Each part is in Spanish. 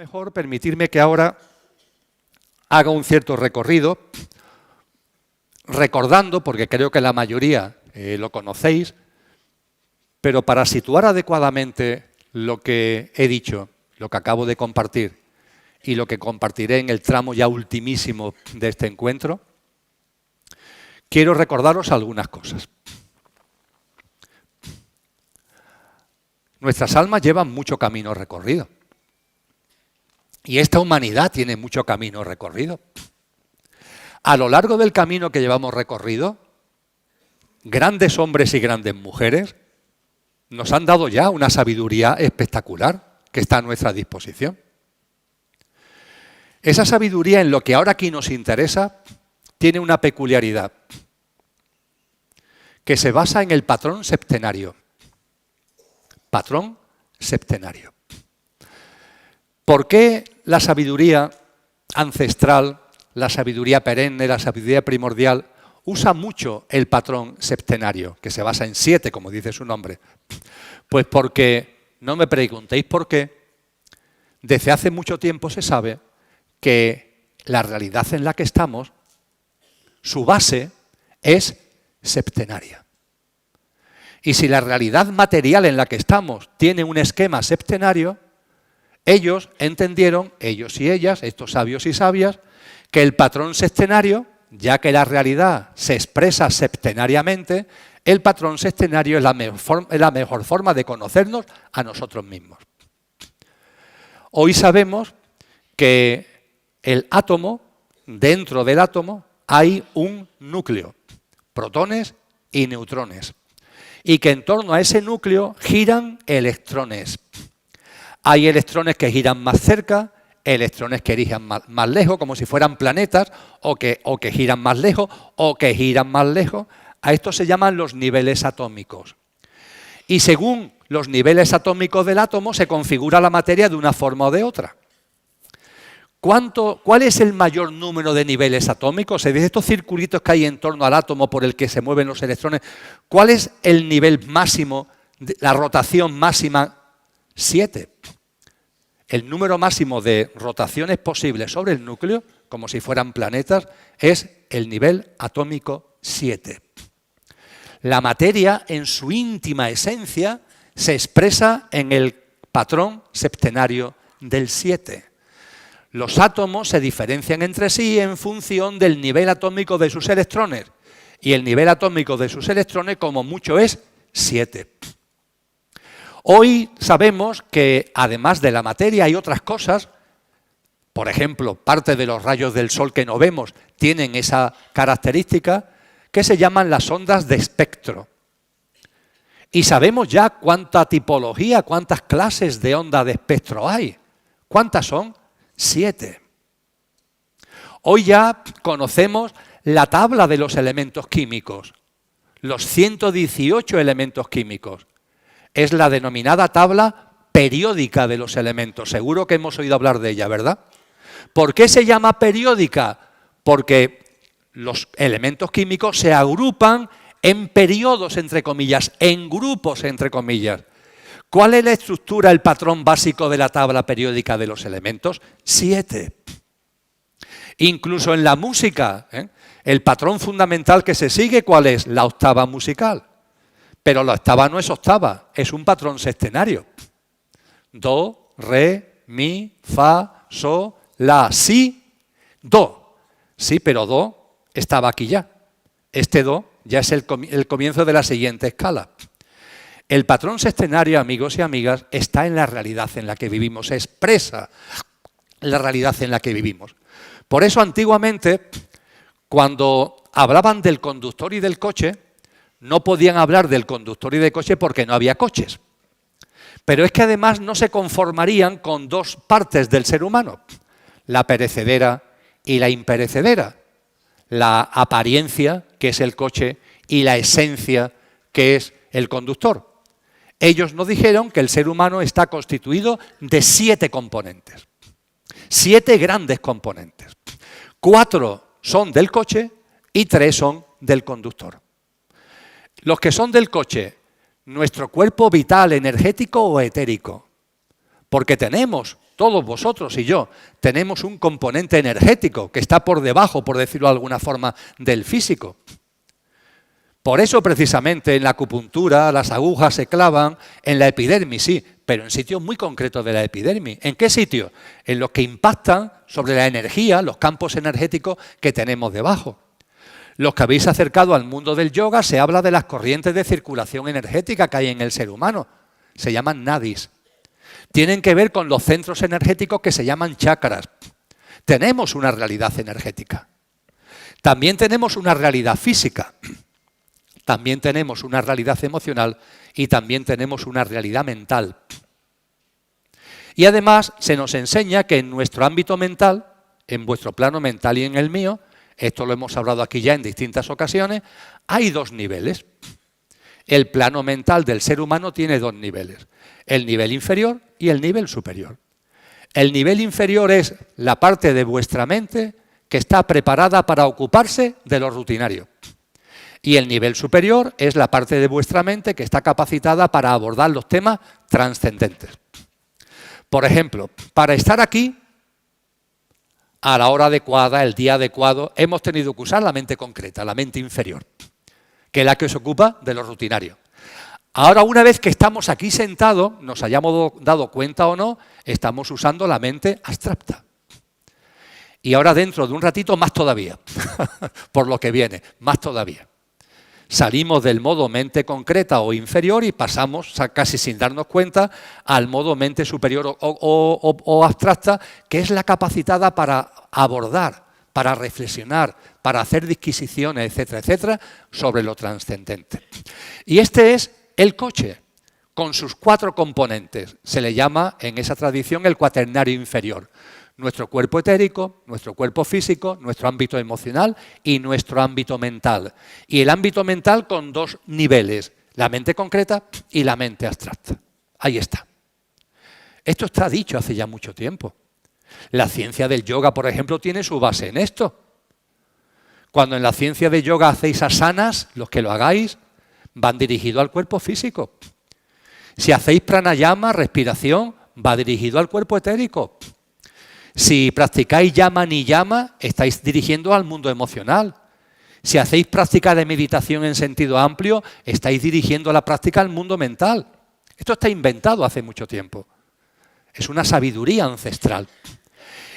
mejor permitirme que ahora haga un cierto recorrido, recordando, porque creo que la mayoría lo conocéis, pero para situar adecuadamente lo que he dicho, lo que acabo de compartir y lo que compartiré en el tramo ya ultimísimo de este encuentro, quiero recordaros algunas cosas. Nuestras almas llevan mucho camino recorrido. Y esta humanidad tiene mucho camino recorrido. A lo largo del camino que llevamos recorrido, grandes hombres y grandes mujeres nos han dado ya una sabiduría espectacular que está a nuestra disposición. Esa sabiduría, en lo que ahora aquí nos interesa, tiene una peculiaridad que se basa en el patrón septenario. Patrón septenario. ¿Por qué la sabiduría ancestral, la sabiduría perenne, la sabiduría primordial, usa mucho el patrón septenario, que se basa en 7, como dice su nombre? Pues porque, no me preguntéis por qué, desde hace mucho tiempo se sabe que la realidad en la que estamos, su base es septenaria. Y si la realidad material en la que estamos tiene un esquema septenario, ellos entendieron, ellos y ellas, estos sabios y sabias, que el patrón septenario, ya que la realidad se expresa septenariamente, el patrón septenario es la mejor forma de conocernos a nosotros mismos. Hoy sabemos que el átomo, dentro del átomo, hay un núcleo, protones y neutrones, y que en torno a ese núcleo giran electrones. Hay electrones que giran más cerca, electrones que giran más lejos, como si fueran planetas, o que giran más lejos, o que giran más lejos. A esto se llaman los niveles atómicos. Y según los niveles atómicos del átomo, se configura la materia de una forma o de otra. ¿Cuál es el mayor número de niveles atómicos? Se dice estos circulitos que hay en torno al átomo por el que se mueven los electrones. ¿Cuál es el nivel máximo, la rotación máxima? 7. El número máximo de rotaciones posibles sobre el núcleo, como si fueran planetas, es el nivel atómico 7. La materia, en su íntima esencia, se expresa en el patrón septenario del 7. Los átomos se diferencian entre sí en función del nivel atómico de sus electrones. Y el nivel atómico de sus electrones, como mucho, es 7. Hoy sabemos que, además de la materia, hay otras cosas. Por ejemplo, parte de los rayos del Sol que no vemos tienen esa característica que se llaman las ondas de espectro. Y sabemos ya cuánta tipología, cuántas clases de onda de espectro hay. ¿Cuántas son? 7. Hoy ya conocemos la tabla de los elementos químicos, los 118 elementos químicos. Es la denominada tabla periódica de los elementos. Seguro que hemos oído hablar de ella, ¿verdad? ¿Por qué se llama periódica? Porque los elementos químicos se agrupan en periodos, entre comillas, en grupos, entre comillas. ¿Cuál es la estructura, el patrón básico de la tabla periódica de los elementos? 7. Incluso en la música, el patrón fundamental que se sigue, ¿cuál es? La octava musical. Pero la octava no es octava, es un patrón septenario. Do, re, mi, fa, sol, la, si, do. Sí, pero do estaba aquí ya. Este do ya es el comienzo de la siguiente escala. El patrón septenario, amigos y amigas, está en la realidad en la que vivimos, se expresa la realidad en la que vivimos. Por eso, antiguamente, cuando hablaban del conductor y del coche, no podían hablar del conductor y del coche porque no había coches. Pero es que además no se conformarían con dos partes del ser humano, la perecedera y la imperecedera, la apariencia, que es el coche, y la esencia, que es el conductor. Ellos nos dijeron que el ser humano está constituido de 7 componentes, 7 grandes componentes. 4 son del coche y 3 son del conductor. Los que son del coche, nuestro cuerpo vital, energético o etérico, porque tenemos todos vosotros y yo, tenemos un componente energético que está por debajo, por decirlo de alguna forma, del físico. Por eso, precisamente, en la acupuntura las agujas se clavan en la epidermis, sí, pero en sitios muy concretos de la epidermis. ¿En qué sitios? En los que impactan sobre la energía, los campos energéticos que tenemos debajo. Los que habéis acercado al mundo del yoga, se habla de las corrientes de circulación energética que hay en el ser humano. Se llaman nadis. Tienen que ver con los centros energéticos que se llaman chakras. Tenemos una realidad energética. También tenemos una realidad física. También tenemos una realidad emocional y también tenemos una realidad mental. Y además se nos enseña que en nuestro ámbito mental, en vuestro plano mental y en el mío, esto lo hemos hablado aquí ya en distintas ocasiones, hay dos niveles. El plano mental del ser humano tiene dos niveles, el nivel inferior y el nivel superior. El nivel inferior es la parte de vuestra mente que está preparada para ocuparse de lo rutinario. Y el nivel superior es la parte de vuestra mente que está capacitada para abordar los temas trascendentes. Por ejemplo, para estar aquí, a la hora adecuada, el día adecuado, hemos tenido que usar la mente concreta, la mente inferior, que es la que se ocupa de lo rutinario. Ahora, una vez que estamos aquí sentados, nos hayamos dado cuenta o no, estamos usando la mente abstracta. Y ahora dentro de un ratito más todavía, por lo que viene, más todavía. Salimos del modo mente concreta o inferior y pasamos, casi sin darnos cuenta, al modo mente superior o abstracta, que es la capacitada para abordar, para reflexionar, para hacer disquisiciones, etcétera, etcétera, sobre lo trascendente. Y este es el coche, con sus 4 componentes. Se le llama, en esa tradición, el cuaternario inferior. Nuestro cuerpo etérico, nuestro cuerpo físico, nuestro ámbito emocional y nuestro ámbito mental. Y el ámbito mental con 2 niveles, la mente concreta y la mente abstracta. Ahí está. Esto está dicho hace ya mucho tiempo. La ciencia del yoga, por ejemplo, tiene su base en esto. Cuando en la ciencia del yoga hacéis asanas, los que lo hagáis, van dirigidos al cuerpo físico. Si hacéis pranayama, respiración, va dirigido al cuerpo etérico. Si practicáis yama niyama, estáis dirigiendo al mundo emocional. Si hacéis práctica de meditación en sentido amplio, estáis dirigiendo la práctica al mundo mental. Esto está inventado hace mucho tiempo. Es una sabiduría ancestral.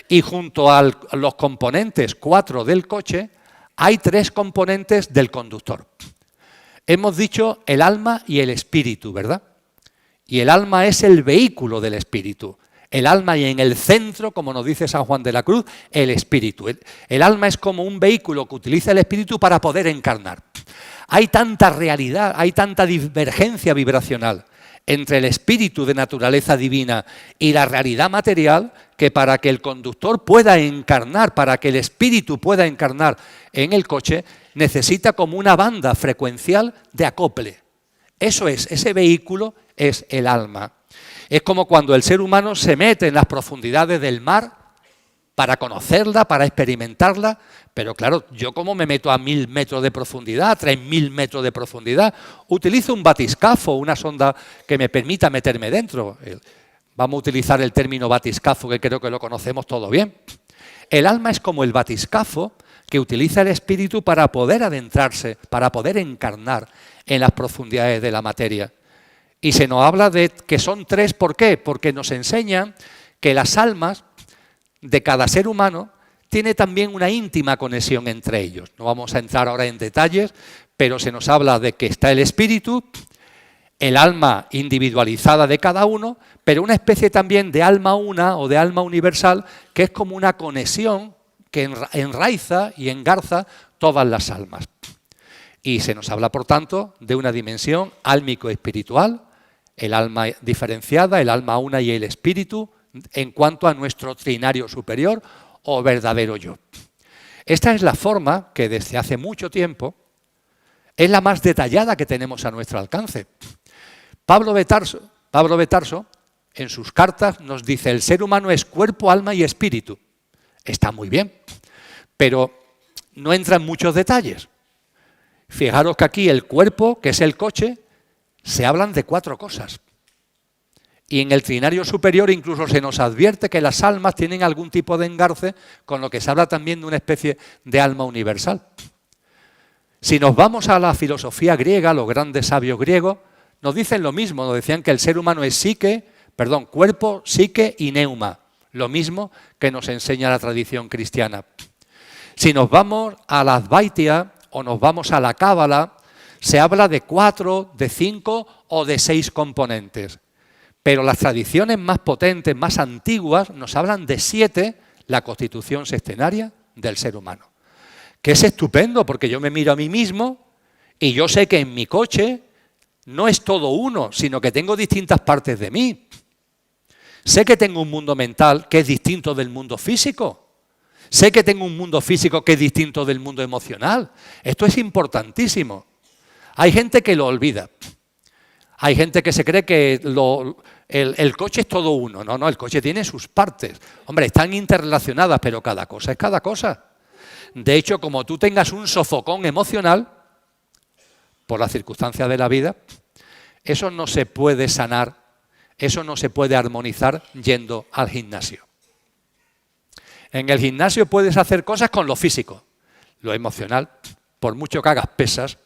Y junto a los componentes 4 del coche, hay 3 componentes del conductor. Hemos dicho el alma y el espíritu, ¿verdad? Y el alma es el vehículo del espíritu. El alma y en el centro, como nos dice San Juan de la Cruz, el espíritu. El alma es como un vehículo que utiliza el espíritu para poder encarnar. Hay tanta realidad, hay tanta divergencia vibracional entre el espíritu de naturaleza divina y la realidad material que para que el conductor pueda encarnar, para que el espíritu pueda encarnar en el coche, necesita como una banda frecuencial de acople. Eso es, ese vehículo es el alma. Es como cuando el ser humano se mete en las profundidades del mar para conocerla, para experimentarla, pero claro, yo como me meto a 1000 metros de profundidad, a 3000 metros de profundidad, utilizo un batiscafo, una sonda que me permita meterme dentro. Vamos a utilizar el término batiscafo, que creo que lo conocemos todo bien. El alma es como el batiscafo que utiliza el espíritu para poder adentrarse, para poder encarnar en las profundidades de la materia. Y se nos habla de que son 3, ¿por qué? Porque nos enseñan que las almas de cada ser humano tiene también una íntima conexión entre ellos. No vamos a entrar ahora en detalles, pero se nos habla de que está el espíritu, el alma individualizada de cada uno, pero una especie también de alma una o de alma universal, que es como una conexión que enraiza y engarza todas las almas. Y se nos habla, por tanto, de una dimensión álmico-espiritual, el alma diferenciada, el alma una y el espíritu, en cuanto a nuestro trinario superior o verdadero yo. Esta es la forma que desde hace mucho tiempo es la más detallada que tenemos a nuestro alcance. Pablo de Tarso, en sus cartas, nos dice: el ser humano es cuerpo, alma y espíritu. Está muy bien, pero no entra en muchos detalles. Fijaros que aquí el cuerpo, que es el coche, se hablan de 4 cosas. Y en el trinario superior incluso se nos advierte que las almas tienen algún tipo de engarce, con lo que se habla también de una especie de alma universal. Si nos vamos a la filosofía griega, los grandes sabios griegos nos dicen lo mismo, nos decían que el ser humano es cuerpo, psique y neuma, lo mismo que nos enseña la tradición cristiana. Si nos vamos a la Advaita o nos vamos a la Cábala, se habla de 4, de 5 o de 6 componentes. Pero las tradiciones más potentes, más antiguas, nos hablan de 7, la constitución sextenaria del ser humano. Que es estupendo, porque yo me miro a mí mismo y yo sé que en mi coche no es todo uno, sino que tengo distintas partes de mí. Sé que tengo un mundo mental que es distinto del mundo físico. Sé que tengo un mundo físico que es distinto del mundo emocional. Esto es importantísimo. Hay gente que lo olvida. Hay gente que se cree que el coche es todo uno. No, el coche tiene sus partes. Hombre, están interrelacionadas, pero cada cosa es cada cosa. De hecho, como tú tengas un sofocón emocional, por las circunstancias de la vida, eso no se puede sanar, eso no se puede armonizar yendo al gimnasio. En el gimnasio puedes hacer cosas con lo físico, lo emocional, por mucho que hagas pesas.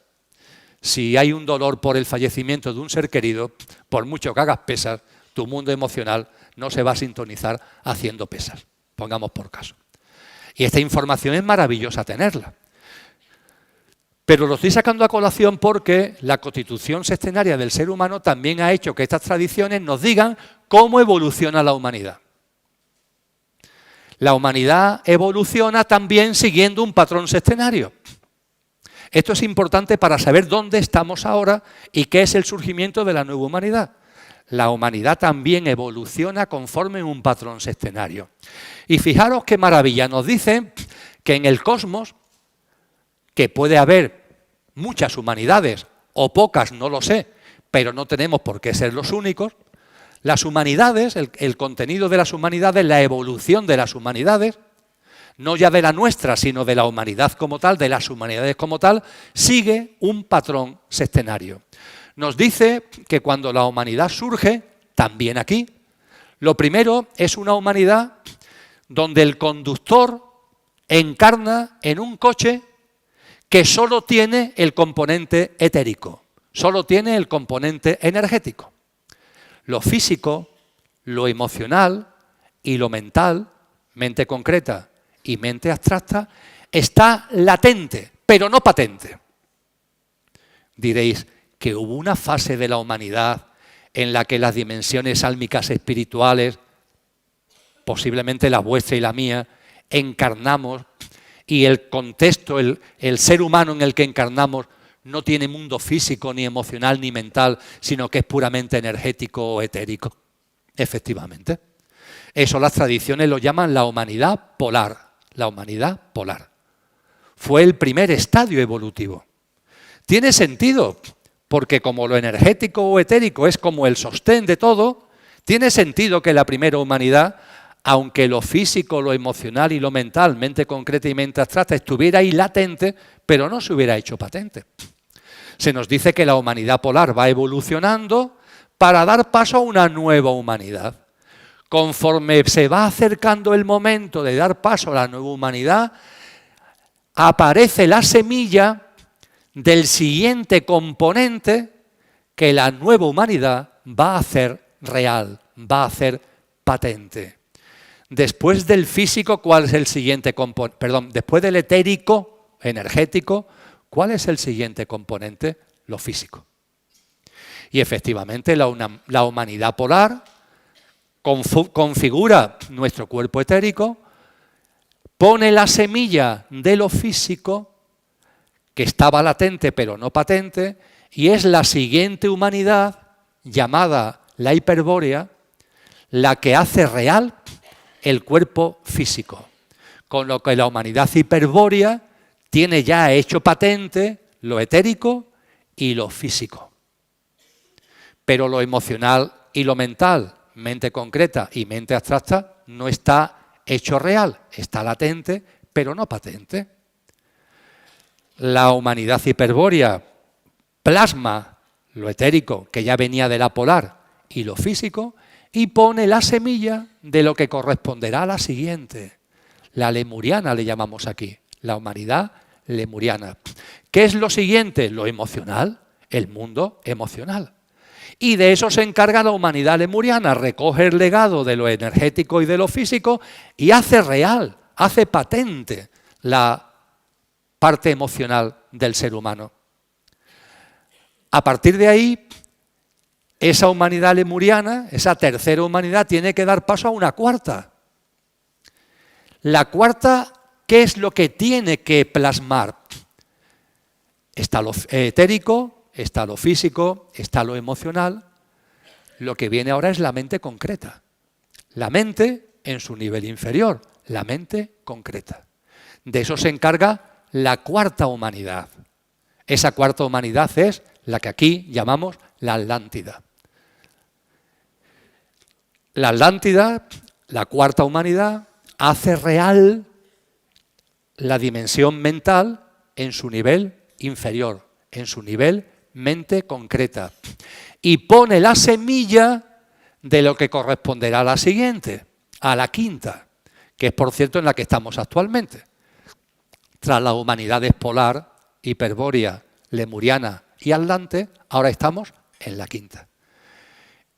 Si hay un dolor por el fallecimiento de un ser querido, por mucho que hagas pesas, tu mundo emocional no se va a sintonizar haciendo pesas, pongamos por caso. Y esta información es maravillosa tenerla. Pero lo estoy sacando a colación porque la constitución sextenaria del ser humano también ha hecho que estas tradiciones nos digan cómo evoluciona la humanidad. La humanidad evoluciona también siguiendo un patrón sextenario. Esto es importante para saber dónde estamos ahora y qué es el surgimiento de la nueva humanidad. La humanidad también evoluciona conforme un patrón sextenario. Y fijaros qué maravilla, nos dice que en el cosmos, que puede haber muchas humanidades o pocas, no lo sé, pero no tenemos por qué ser los únicos. Las humanidades, el contenido de las humanidades, la evolución de las humanidades, no ya de la nuestra, sino de la humanidad como tal, de las humanidades como tal, sigue un patrón sextenario. Nos dice que cuando la humanidad surge, también aquí, lo primero es una humanidad donde el conductor encarna en un coche que solo tiene el componente etérico, solo tiene el componente energético. Lo físico, lo emocional y lo mental, mente concreta y mente abstracta, está latente, pero no patente. Diréis que hubo una fase de la humanidad en la que las dimensiones álmicas espirituales, posiblemente la vuestra y la mía, encarnamos y el contexto, el ser humano en el que encarnamos no tiene mundo físico, ni emocional, ni mental, sino que es puramente energético o etérico. Efectivamente. Eso las tradiciones lo llaman la humanidad polar. La humanidad polar. Fue el primer estadio evolutivo. Tiene sentido, porque como lo energético o etérico es como el sostén de todo, tiene sentido que la primera humanidad, aunque lo físico, lo emocional y lo mental, mente concreta y mente abstracta, estuviera ahí latente, pero no se hubiera hecho patente. Se nos dice que la humanidad polar va evolucionando para dar paso a una nueva humanidad. Conforme se va acercando el momento de dar paso a la nueva humanidad, aparece la semilla del siguiente componente que la nueva humanidad va a hacer real, va a hacer patente. Después del físico, ¿cuál es el siguiente componente? Perdón, después del etérico, energético, ¿cuál es el siguiente componente? Lo físico. Y efectivamente la humanidad polar configura nuestro cuerpo etérico, pone la semilla de lo físico, que estaba latente pero no patente, y es la siguiente humanidad, llamada la hiperbórea, la que hace real el cuerpo físico. Con lo que la humanidad hiperbórea tiene ya hecho patente lo etérico y lo físico. Pero lo emocional y lo mental, mente concreta y mente abstracta, no está hecho real, está latente, pero no patente. La humanidad hiperbórea plasma lo etérico, que ya venía de la polar, y lo físico, y pone la semilla de lo que corresponderá a la siguiente. La lemuriana le llamamos aquí, la humanidad lemuriana. ¿Qué es lo siguiente? Lo emocional, el mundo emocional. Y de eso se encarga la humanidad lemuriana, recoge el legado de lo energético y de lo físico y hace real, hace patente la parte emocional del ser humano. A partir de ahí, esa humanidad lemuriana, esa tercera humanidad, tiene que dar paso a una cuarta. La cuarta, ¿qué es lo que tiene que plasmar? Está lo etérico, está lo físico, está lo emocional. Lo que viene ahora es la mente concreta. La mente en su nivel inferior, la mente concreta. De eso se encarga la cuarta humanidad. Esa cuarta humanidad es la que aquí llamamos la Atlántida. La Atlántida, la cuarta humanidad, hace real la dimensión mental en su nivel inferior, en su nivel mente concreta. Y pone la semilla de lo que corresponderá a la siguiente, a la quinta, que es por cierto en la que estamos actualmente. Tras las humanidades polar, hiperbórea, lemuriana y atlante, ahora estamos en la quinta.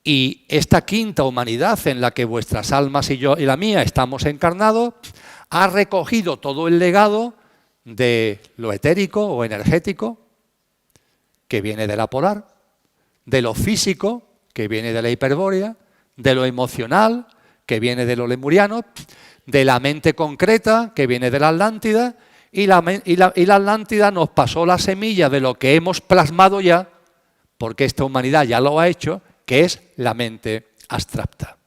Y esta quinta humanidad en la que vuestras almas y yo y la mía estamos encarnados, ha recogido todo el legado de lo etérico o energético, que viene de la polar, de lo físico, que viene de la hiperbórea, de lo emocional, que viene de lo lemuriano, de la mente concreta, que viene de la Atlántida, y la Atlántida nos pasó la semilla de lo que hemos plasmado ya, porque esta humanidad ya lo ha hecho, que es la mente abstracta.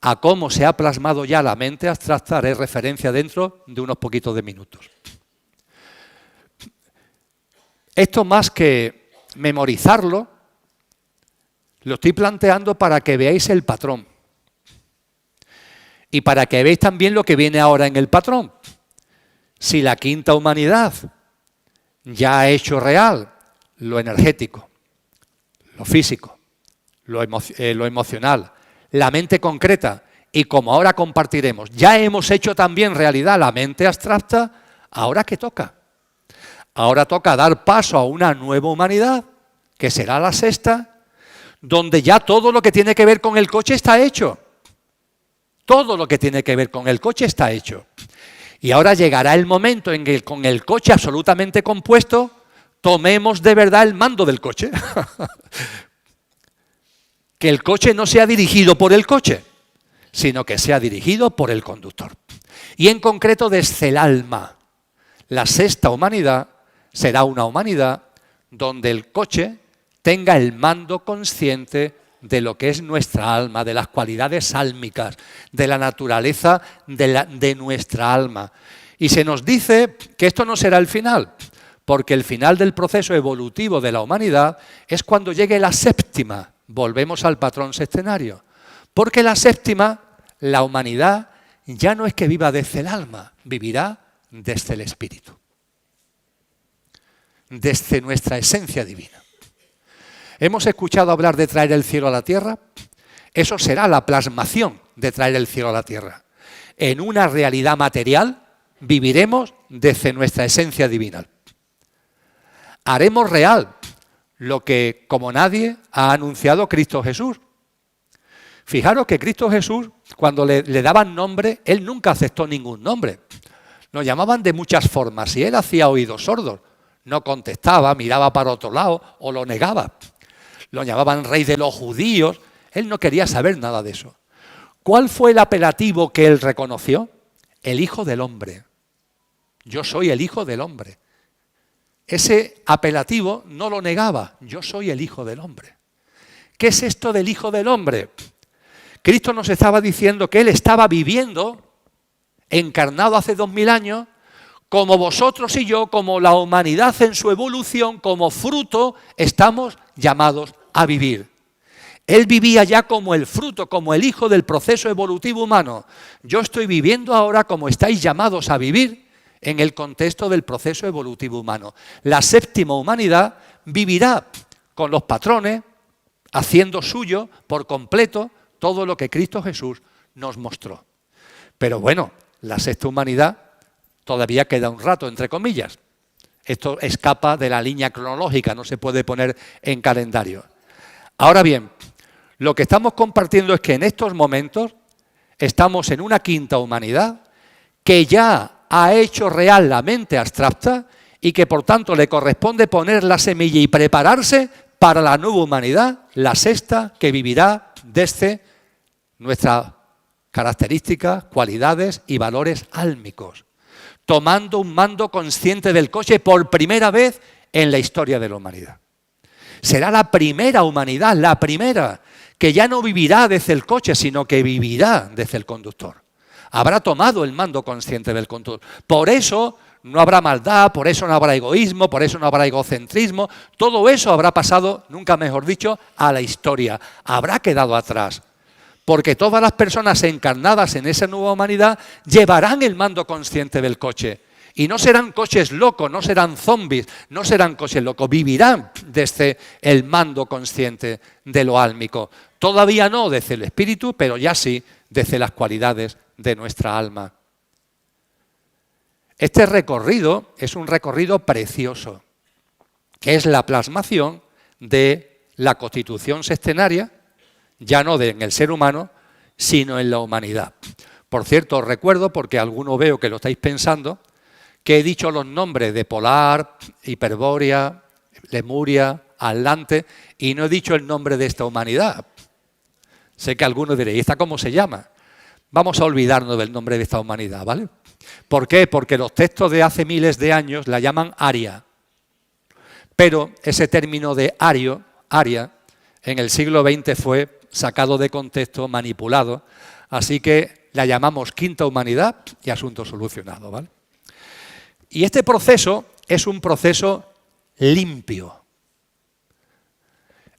A cómo se ha plasmado ya la mente abstracta haré referencia dentro de unos poquitos de minutos. Esto más que memorizarlo, lo estoy planteando para que veáis el patrón y para que veáis también lo que viene ahora en el patrón. Si la quinta humanidad ya ha hecho real lo energético, lo físico, lo emocional, la mente concreta, y como ahora compartiremos, ya hemos hecho también realidad la mente abstracta, ¿ahora qué toca? Ahora toca dar paso a una nueva humanidad, que será la sexta, donde ya todo lo que tiene que ver con el coche está hecho. Todo lo que tiene que ver con el coche está hecho. Y ahora llegará el momento en que con el coche absolutamente compuesto, tomemos de verdad el mando del coche. Que el coche no sea dirigido por el coche, sino que sea dirigido por el conductor. Y en concreto desde el alma. La sexta humanidad será una humanidad donde el coche tenga el mando consciente de lo que es nuestra alma, de las cualidades sálmicas, de la naturaleza de nuestra alma. Y se nos dice que esto no será el final, porque el final del proceso evolutivo de la humanidad es cuando llegue la séptima. Volvemos al patrón sextenario. Porque la séptima, la humanidad, ya no es que viva desde el alma, vivirá desde el espíritu. Desde nuestra esencia divina. ¿Hemos escuchado hablar de traer el cielo a la tierra? Eso será la plasmación de traer el cielo a la tierra. En una realidad material viviremos desde nuestra esencia divina. Haremos real lo que, como nadie, ha anunciado Cristo Jesús. Fijaros que Cristo Jesús, cuando le daban nombre, Él nunca aceptó ningún nombre. Lo llamaban de muchas formas y Él hacía oídos sordos. No contestaba, miraba para otro lado o lo negaba. Lo llamaban rey de los judíos. Él no quería saber nada de eso. ¿Cuál fue el apelativo que Él reconoció? El Hijo del Hombre. Yo soy el Hijo del Hombre. Ese apelativo no lo negaba. Yo soy el Hijo del Hombre. ¿Qué es esto del Hijo del Hombre? Cristo nos estaba diciendo que Él estaba viviendo, encarnado hace 2000 años, como vosotros y yo, como la humanidad en su evolución, como fruto, estamos llamados a vivir. Él vivía ya como el fruto, como el hijo del proceso evolutivo humano. Yo estoy viviendo ahora como estáis llamados a vivir en el contexto del proceso evolutivo humano. La séptima humanidad vivirá con los patrones, haciendo suyo por completo todo lo que Cristo Jesús nos mostró. Pero bueno, la sexta humanidad todavía queda un rato, entre comillas. Esto escapa de la línea cronológica, no se puede poner en calendario. Ahora bien, lo que estamos compartiendo es que en estos momentos estamos en una quinta humanidad que ya ha hecho real la mente abstracta y que por tanto le corresponde poner la semilla y prepararse para la nueva humanidad, la sexta, que vivirá desde nuestras características, cualidades y valores álmicos, tomando un mando consciente del coche por primera vez en la historia de la humanidad. Será la primera humanidad, la primera, que ya no vivirá desde el coche, sino que vivirá desde el conductor. Habrá tomado el mando consciente del conductor. Por eso no habrá maldad, por eso no habrá egoísmo, por eso no habrá egocentrismo. Todo eso habrá pasado, nunca mejor dicho, a la historia. Habrá quedado atrás. Porque todas las personas encarnadas en esa nueva humanidad llevarán el mando consciente del coche. Y no serán coches locos, no serán zombies, no serán coches locos. Vivirán desde el mando consciente de lo álmico. Todavía no desde el espíritu, pero ya sí desde las cualidades de nuestra alma. Este recorrido es un recorrido precioso, que es la plasmación de la constitución sextenaria, ya no en el ser humano, sino en la humanidad. Por cierto, os recuerdo, porque alguno veo que lo estáis pensando, que he dicho los nombres de Polar, Hiperbórea, Lemuria, Atlante, y no he dicho el nombre de esta humanidad. Sé que algunos diréis, ¿y esta cómo se llama? Vamos a olvidarnos del nombre de esta humanidad, ¿vale? ¿Por qué? Porque los textos de hace miles de años la llaman Aria. Pero ese término de Aria, en el siglo XX fue sacado de contexto, manipulado, así que la llamamos quinta humanidad y asunto solucionado, ¿vale? Y este proceso es un proceso limpio.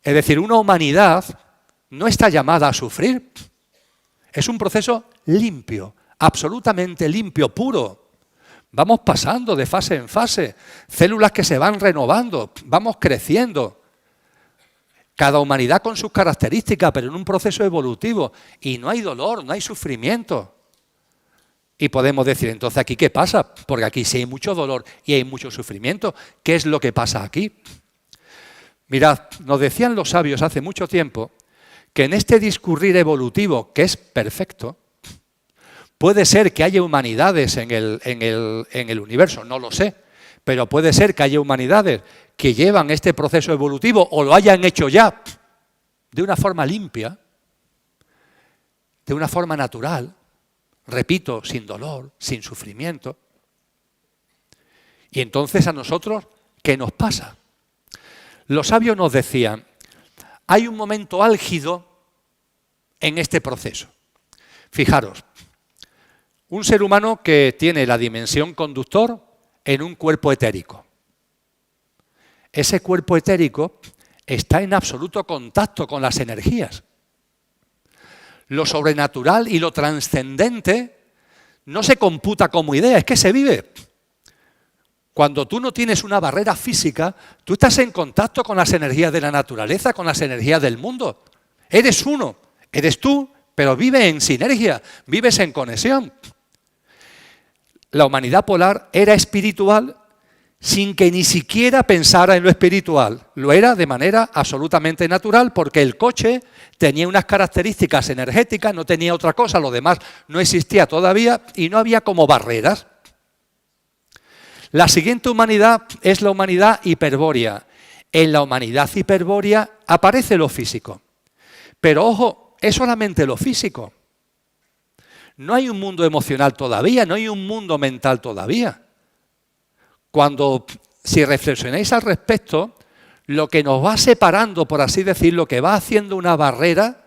Es decir, una humanidad no está llamada a sufrir. Es un proceso limpio, absolutamente limpio, puro. Vamos pasando de fase en fase, células que se van renovando, vamos creciendo. Cada humanidad con sus características, pero en un proceso evolutivo. Y no hay dolor, no hay sufrimiento. Y podemos decir, entonces, ¿aquí qué pasa? Porque aquí sí hay mucho dolor y hay mucho sufrimiento. ¿Qué es lo que pasa aquí? Mirad, nos decían los sabios hace mucho tiempo que en este discurrir evolutivo, que es perfecto, puede ser que haya humanidades en el universo, no lo sé, pero puede ser que haya humanidades que llevan este proceso evolutivo o lo hayan hecho ya de una forma limpia, de una forma natural, repito, sin dolor, sin sufrimiento. Y entonces a nosotros, ¿qué nos pasa? Los sabios nos decían, hay un momento álgido en este proceso. Fijaros, un ser humano que tiene la dimensión conductor en un cuerpo etérico. Ese cuerpo etérico está en absoluto contacto con las energías. Lo sobrenatural y lo trascendente no se computa como idea, es que se vive. Cuando tú no tienes una barrera física, tú estás en contacto con las energías de la naturaleza, con las energías del mundo. Eres uno, eres tú, pero vives en sinergia, vives en conexión. La humanidad polar era espiritual sin que ni siquiera pensara en lo espiritual. Lo era de manera absolutamente natural porque el coche tenía unas características energéticas, no tenía otra cosa, lo demás no existía todavía y no había como barreras. La siguiente humanidad es la humanidad hiperbórea. En la humanidad hiperbórea aparece lo físico. Pero ojo, es solamente lo físico. No hay un mundo emocional todavía, no hay un mundo mental todavía. Si reflexionáis al respecto, lo que nos va separando, por así decirlo, que va haciendo una barrera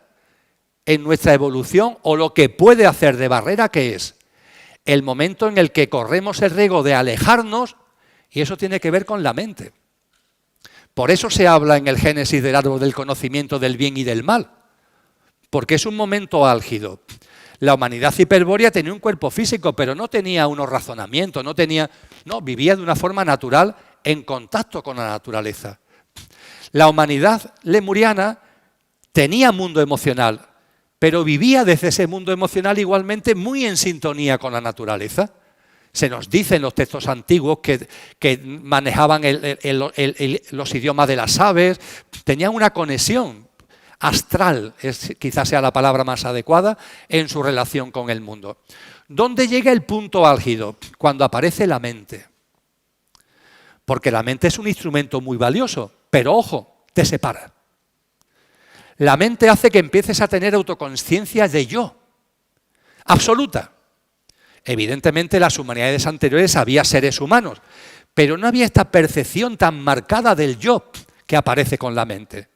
en nuestra evolución, o lo que puede hacer de barrera, ¿qué es? El momento en el que corremos el riesgo de alejarnos, y eso tiene que ver con la mente. Por eso se habla en el Génesis del árbol del conocimiento del bien y del mal, porque es un momento álgido. La humanidad hiperbórea tenía un cuerpo físico, pero no tenía unos razonamientos, vivía de una forma natural en contacto con la naturaleza. La humanidad lemuriana tenía mundo emocional, pero vivía desde ese mundo emocional igualmente muy en sintonía con la naturaleza. Se nos dice en los textos antiguos que manejaban los idiomas de las aves, tenían una conexión astral, quizás sea la palabra más adecuada, en su relación con el mundo. ¿Dónde llega el punto álgido? Cuando aparece la mente. Porque la mente es un instrumento muy valioso, pero ojo, te separa. La mente hace que empieces a tener autoconsciencia de yo, absoluta. Evidentemente, en las humanidades anteriores había seres humanos, pero no había esta percepción tan marcada del yo que aparece con la mente.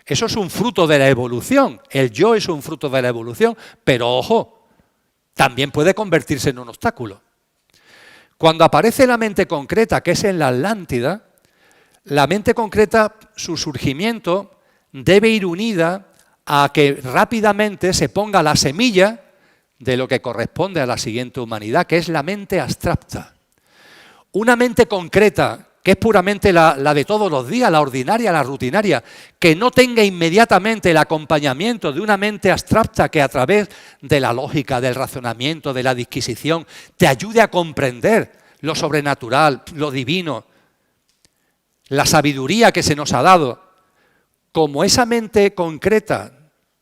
Eso es un fruto de la evolución, el yo es un fruto de la evolución, pero ojo, también puede convertirse en un obstáculo. Cuando aparece la mente concreta, que es en la Atlántida, la mente concreta, su surgimiento debe ir unida a que rápidamente se ponga la semilla de lo que corresponde a la siguiente humanidad, que es la mente abstracta. Una mente concreta, que es puramente la de todos los días, la ordinaria, la rutinaria, que no tenga inmediatamente el acompañamiento de una mente abstracta que a través de la lógica, del razonamiento, de la disquisición, te ayude a comprender lo sobrenatural, lo divino, la sabiduría que se nos ha dado. Como esa mente concreta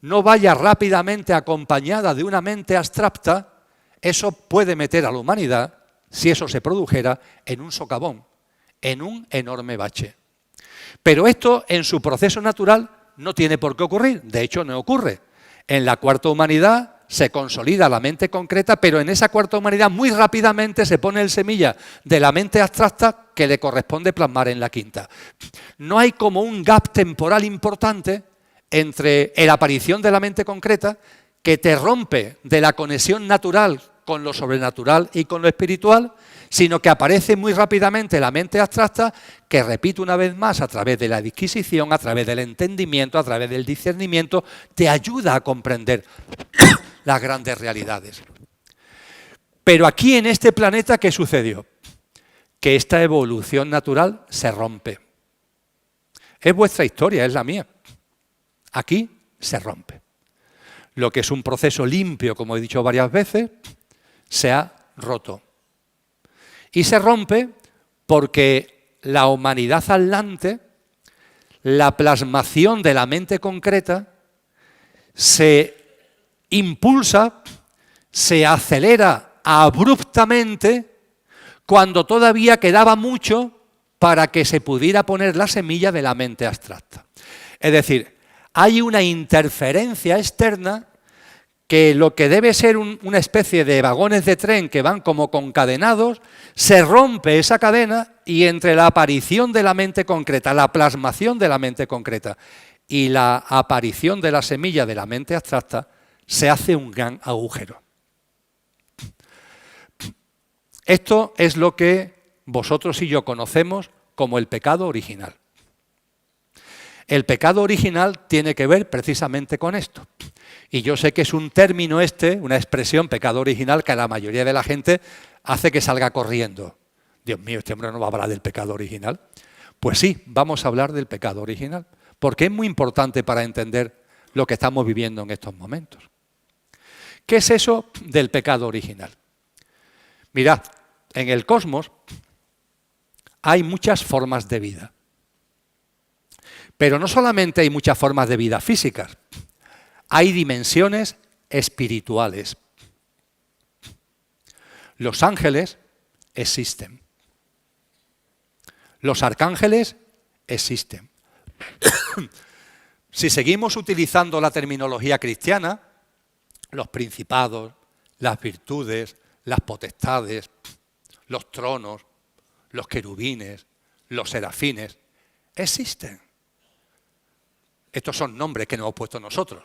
no vaya rápidamente acompañada de una mente abstracta, eso puede meter a la humanidad, si eso se produjera, en un socavón, en un enorme bache. Pero esto en su proceso natural no tiene por qué ocurrir, de hecho no ocurre. En la cuarta humanidad se consolida la mente concreta, pero en esa cuarta humanidad muy rápidamente se pone el semilla de la mente abstracta que le corresponde plasmar en la quinta. No hay como un gap temporal importante entre la aparición de la mente concreta que te rompe de la conexión natural con lo sobrenatural y con lo espiritual, sino que aparece muy rápidamente la mente abstracta que, repito una vez más, a través de la disquisición, a través del entendimiento, a través del discernimiento, te ayuda a comprender las grandes realidades. Pero aquí en este planeta, ¿qué sucedió? Que esta evolución natural se rompe. Es vuestra historia, es la mía. Aquí se rompe. Lo que es un proceso limpio, como he dicho varias veces, se ha roto. Y se rompe porque la humanidad hablante, la plasmación de la mente concreta, se impulsa, se acelera abruptamente cuando todavía quedaba mucho para que se pudiera poner la semilla de la mente abstracta. Es decir, hay una interferencia externa que lo que debe ser una especie de vagones de tren que van como concadenados, se rompe esa cadena y entre la aparición de la mente concreta, la plasmación de la mente concreta y la aparición de la semilla de la mente abstracta, se hace un gran agujero. Esto es lo que vosotros y yo conocemos como el pecado original. El pecado original tiene que ver precisamente con esto. Y yo sé que es un término una expresión, pecado original, que a la mayoría de la gente hace que salga corriendo. Dios mío, este hombre no va a hablar del pecado original. Pues sí, vamos a hablar del pecado original, porque es muy importante para entender lo que estamos viviendo en estos momentos. ¿Qué es eso del pecado original? Mirad, en el cosmos hay muchas formas de vida. Pero no solamente hay muchas formas de vida físicas, hay dimensiones espirituales. Los ángeles existen. Los arcángeles existen. Si seguimos utilizando la terminología cristiana, los principados, las virtudes, las potestades, los tronos, los querubines, los serafines, existen. Estos son nombres que nos hemos puesto nosotros.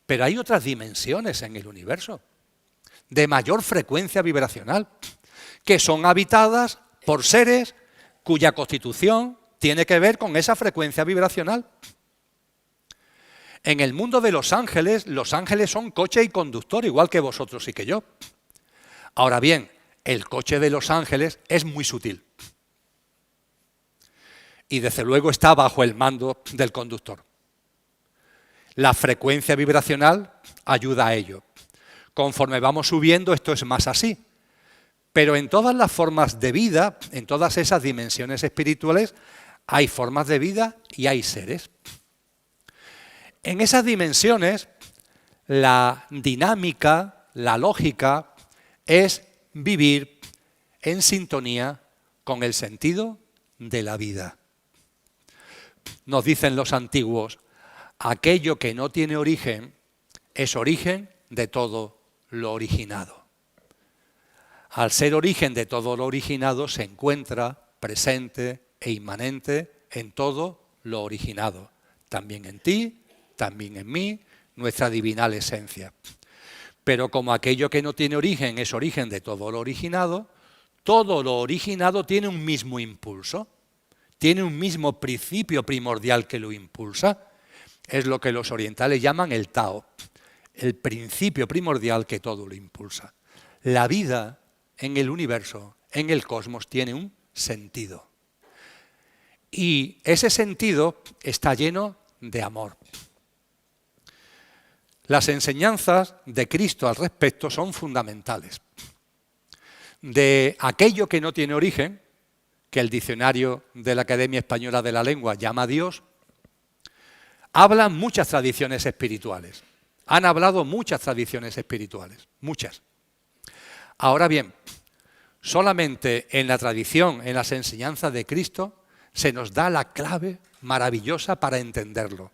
Pero hay otras dimensiones en el universo, de mayor frecuencia vibracional, que son habitadas por seres cuya constitución tiene que ver con esa frecuencia vibracional. En el mundo de los ángeles son coche y conductor, igual que vosotros y que yo. Ahora bien, el coche de los ángeles es muy sutil. Y desde luego está bajo el mando del conductor. La frecuencia vibracional ayuda a ello. Conforme vamos subiendo, esto es más así. Pero en todas las formas de vida, en todas esas dimensiones espirituales, hay formas de vida y hay seres. En esas dimensiones, la dinámica, la lógica, es vivir en sintonía con el sentido de la vida. Nos dicen los antiguos, aquello que no tiene origen es origen de todo lo originado. Al ser origen de todo lo originado se encuentra presente e inmanente en todo lo originado, también en ti, también en mí, nuestra divinal esencia. Pero como aquello que no tiene origen es origen de todo lo originado tiene un mismo impulso, tiene un mismo principio primordial que lo impulsa. Es lo que los orientales llaman el Tao, el principio primordial que todo lo impulsa. La vida en el universo, en el cosmos, tiene un sentido. Y ese sentido está lleno de amor. Las enseñanzas de Cristo al respecto son fundamentales. De aquello que no tiene origen, que el diccionario de la Academia Española de la Lengua llama Dios, hablan muchas tradiciones espirituales. Han hablado muchas tradiciones espirituales, muchas. Ahora bien, solamente en la tradición, en las enseñanzas de Cristo, se nos da la clave maravillosa para entenderlo.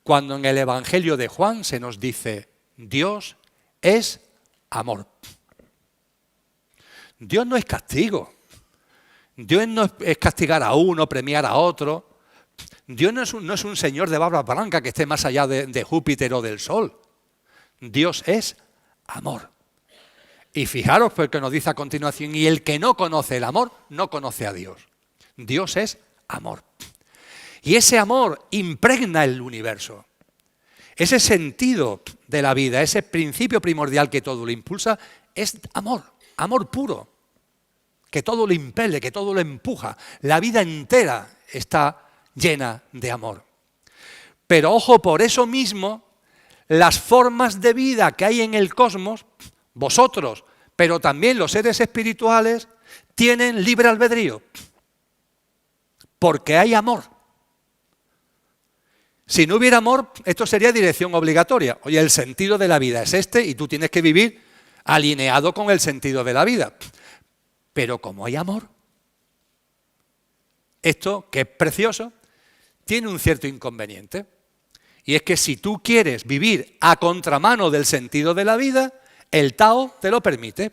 Cuando en el Evangelio de Juan se nos dice, Dios es amor. Dios no es castigo. Dios no es castigar a uno, premiar a otro. Dios no es un señor de barba blanca que esté más allá de Júpiter o del Sol. Dios es amor. Y fijaros porque nos dice a continuación, y el que no conoce el amor, no conoce a Dios. Dios es amor. Y ese amor impregna el universo. Ese sentido de la vida, ese principio primordial que todo lo impulsa, es amor, amor puro, que todo lo impele, que todo lo empuja. La vida entera está llena de amor. Pero ojo, por eso mismo, las formas de vida que hay en el cosmos, vosotros, pero también los seres espirituales, tienen libre albedrío, porque hay amor. Si no hubiera amor, esto sería dirección obligatoria. Oye, el sentido de la vida es este y tú tienes que vivir alineado con el sentido de la vida. Pero como hay amor, esto, que es precioso, tiene un cierto inconveniente. Y es que si tú quieres vivir a contramano del sentido de la vida, el Tao te lo permite.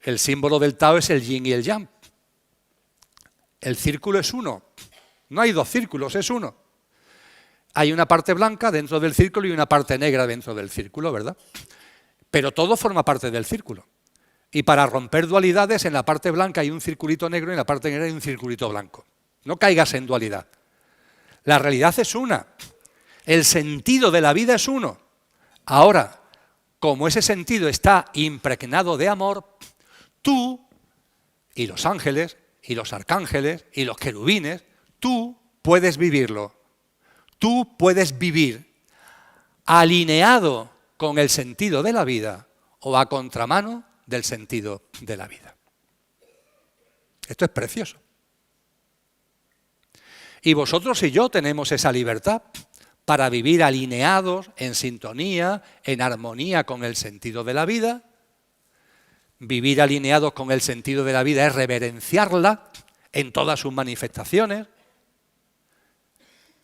El símbolo del Tao es el yin y el yang. El círculo es uno. No hay dos círculos, es uno. Hay una parte blanca dentro del círculo y una parte negra dentro del círculo, ¿verdad? Pero todo forma parte del círculo. Y para romper dualidades, en la parte blanca hay un circulito negro y en la parte negra hay un circulito blanco. No caigas en dualidad. La realidad es una. El sentido de la vida es uno. Ahora, como ese sentido está impregnado de amor, tú y los ángeles y los arcángeles y los querubines, tú puedes vivirlo. Tú puedes vivir alineado con el sentido de la vida o a contramano del sentido de la vida. Esto es precioso. Y vosotros y yo tenemos esa libertad para vivir alineados, en sintonía, en armonía con el sentido de la vida. Vivir alineados con el sentido de la vida es reverenciarla en todas sus manifestaciones.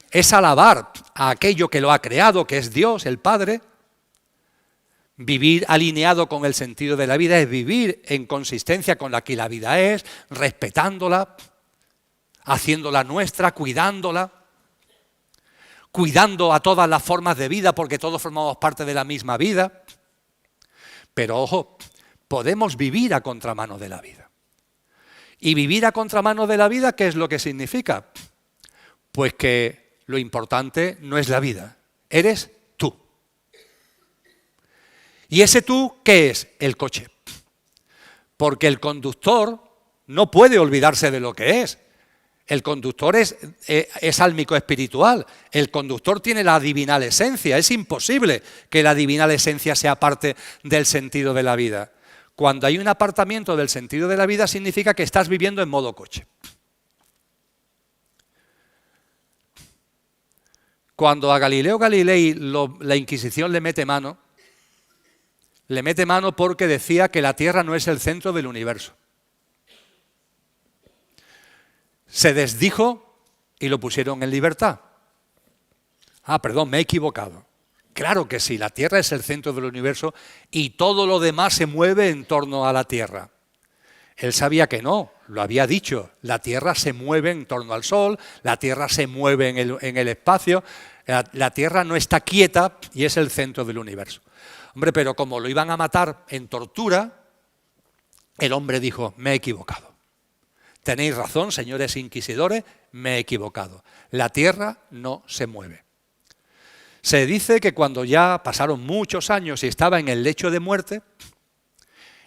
Es alabar a aquello que lo ha creado, que es Dios, el Padre. Vivir alineado con el sentido de la vida es vivir en consistencia con la que la vida es, respetándola, haciéndola nuestra, cuidándola, cuidando a todas las formas de vida porque todos formamos parte de la misma vida. Pero ojo, podemos vivir a contramano de la vida. ¿Y vivir a contramano de la vida qué es lo que significa? Pues que lo importante no es la vida, eres tú. ¿Y ese tú qué es? El coche. Porque el conductor no puede olvidarse de lo que es. El conductor es álmico espiritual. El conductor tiene la divinal esencia. Es imposible que la divinal esencia sea parte del sentido de la vida. Cuando hay un apartamiento del sentido de la vida, significa que estás viviendo en modo coche. Cuando a Galileo Galilei la Inquisición le mete mano porque decía que la Tierra no es el centro del universo. Se desdijo y lo pusieron en libertad. Ah, perdón, me he equivocado. Claro que sí, la Tierra es el centro del universo y todo lo demás se mueve en torno a la Tierra. Él sabía que no, lo había dicho, la Tierra se mueve en torno al Sol, la Tierra se mueve en el espacio, la Tierra no está quieta y es el centro del universo. Hombre, pero como lo iban a matar en tortura, el hombre dijo, me he equivocado. Tenéis razón, señores inquisidores, me he equivocado. La Tierra no se mueve. Se dice que cuando ya pasaron muchos años y estaba en el lecho de muerte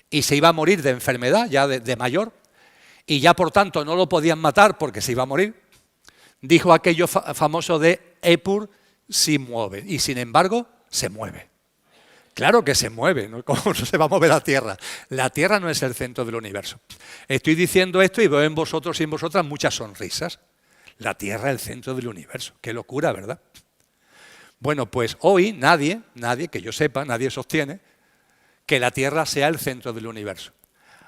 y se iba a morir de enfermedad, ya de mayor, y ya por tanto no lo podían matar porque se iba a morir, dijo aquello famoso de Epur si mueve, y sin embargo se mueve. Claro que se mueve, ¿no? ¿Cómo no se va a mover la Tierra? La Tierra no es el centro del universo. Estoy diciendo esto y veo en vosotros y en vosotras muchas sonrisas. La Tierra es el centro del universo. Qué locura, ¿verdad? Bueno, pues hoy nadie, que yo sepa, nadie sostiene que la Tierra sea el centro del universo.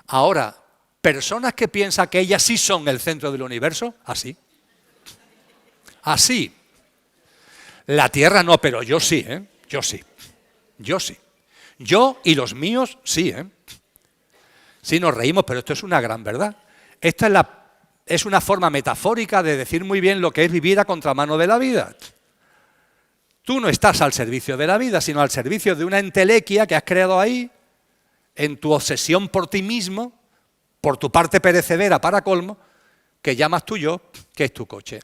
Ahora, personas que piensan que ellas sí son el centro del universo, así. Así. La Tierra no, pero yo sí, ¿eh? Yo sí. Yo sí. Yo y los míos sí, ¿eh? Sí, nos reímos, pero esto es una gran verdad. Esta es una forma metafórica de decir muy bien lo que es vivir a contramano de la vida. Tú no estás al servicio de la vida, sino al servicio de una entelequia que has creado ahí, en tu obsesión por ti mismo, por tu parte perecedera para colmo, que llamas tu yo, que es tu coche.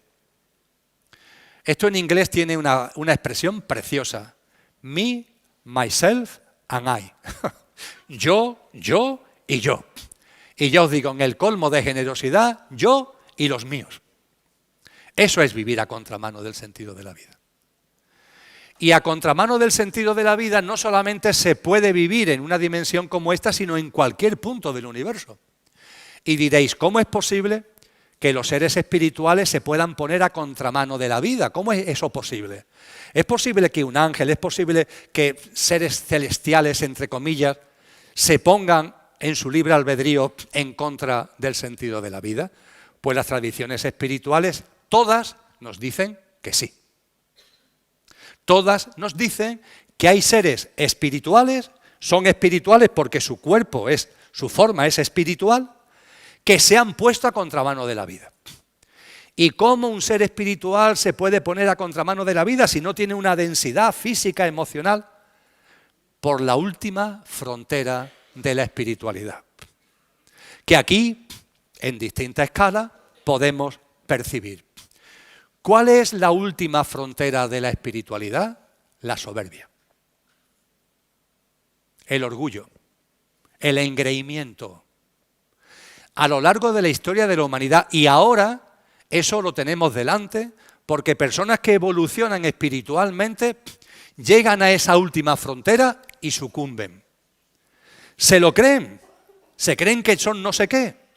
Esto en inglés tiene una expresión preciosa. Me, myself and I. Yo y yo. Y ya os digo, en el colmo de generosidad, yo y los míos. Eso es vivir a contramano del sentido de la vida. Y a contramano del sentido de la vida no solamente se puede vivir en una dimensión como esta, sino en cualquier punto del universo. Y diréis, ¿cómo es posible que los seres espirituales se puedan poner a contramano de la vida? ¿Cómo es eso posible? ¿Es posible que un ángel, es posible que seres celestiales, entre comillas, se pongan en su libre albedrío en contra del sentido de la vida? Pues las tradiciones espirituales, todas nos dicen que sí. Todas nos dicen que hay seres espirituales, son espirituales porque su cuerpo su forma es espiritual, que se han puesto a contramano de la vida. ¿Y cómo un ser espiritual se puede poner a contramano de la vida si no tiene una densidad física, emocional? Por la última frontera de la espiritualidad, que aquí, en distinta escala, podemos percibir. ¿Cuál es la última frontera de la espiritualidad? La soberbia, el orgullo, el engreimiento. A lo largo de la historia de la humanidad, y ahora eso lo tenemos delante, porque personas que evolucionan espiritualmente llegan a esa última frontera y sucumben. Se lo creen, se creen que son no sé qué.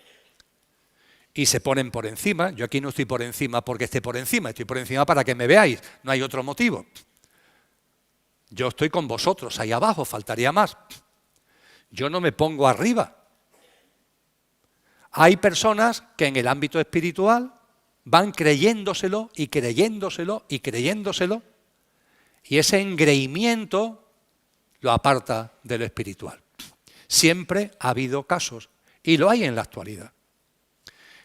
Y se ponen por encima. Yo aquí no estoy por encima porque esté por encima, estoy por encima para que me veáis, no hay otro motivo. Yo estoy con vosotros ahí abajo, faltaría más. Yo no me pongo arriba. Hay personas que en el ámbito espiritual van creyéndoselo y creyéndoselo y creyéndoselo, y ese engreimiento lo aparta de lo espiritual. Siempre ha habido casos, y lo hay en la actualidad.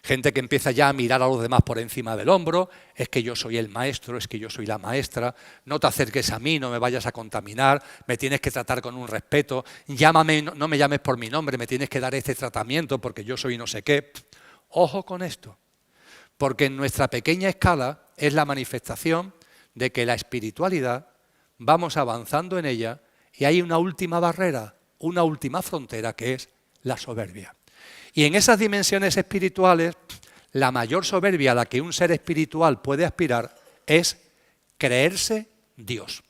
Gente que empieza ya a mirar a los demás por encima del hombro, es que yo soy el maestro, es que yo soy la maestra, no te acerques a mí, no me vayas a contaminar, me tienes que tratar con un respeto, llámame, no me llames por mi nombre, me tienes que dar este tratamiento porque yo soy no sé qué. Ojo con esto, porque en nuestra pequeña escala es la manifestación de que la espiritualidad, vamos avanzando en ella y hay una última barrera, una última frontera que es la soberbia. Y en esas dimensiones espirituales, la mayor soberbia a la que un ser espiritual puede aspirar es creerse Dios.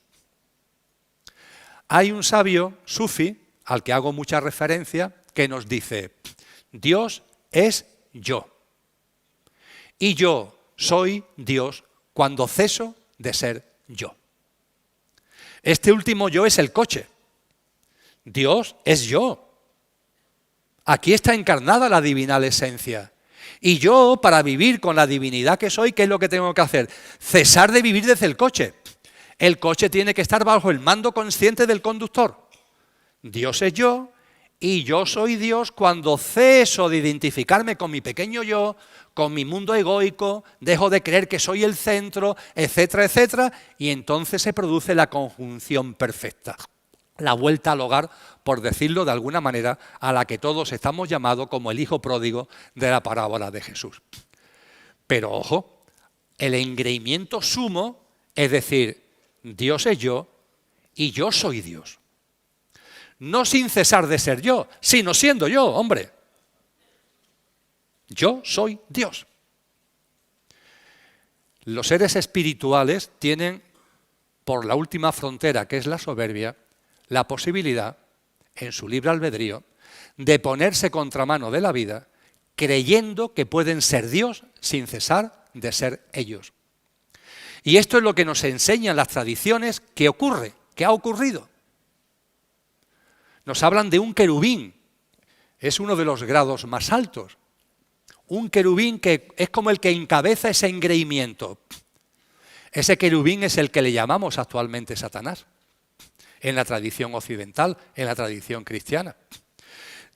Hay un sabio sufi, al que hago mucha referencia, que nos dice: Dios es yo. Y yo soy Dios cuando ceso de ser yo. Este último yo es el coche. Dios es yo. Aquí está encarnada la divinal esencia. Y yo, para vivir con la divinidad que soy, ¿qué es lo que tengo que hacer? Cesar de vivir desde el coche. El coche tiene que estar bajo el mando consciente del conductor. Dios es yo y yo soy Dios cuando ceso de identificarme con mi pequeño yo, con mi mundo egoico, dejo de creer que soy el centro, etcétera, etcétera, y entonces se produce la conjunción perfecta. La vuelta al hogar, por decirlo de alguna manera, a la que todos estamos llamados como el hijo pródigo de la parábola de Jesús. Pero ojo, el engreimiento sumo, es decir, Dios es yo y yo soy Dios. No sin cesar de ser yo, sino siendo yo, hombre. Yo soy Dios. Los seres espirituales tienen, por la última frontera, que es la soberbia, la posibilidad, en su libre albedrío, de ponerse contramano de la vida, creyendo que pueden ser Dios sin cesar de ser ellos. Y esto es lo que nos enseñan las tradiciones que ocurre, que ha ocurrido. Nos hablan de un querubín, es uno de los grados más altos. Un querubín que es como el que encabeza ese engreimiento. Ese querubín es el que le llamamos actualmente Satanás, en la tradición occidental, en la tradición cristiana.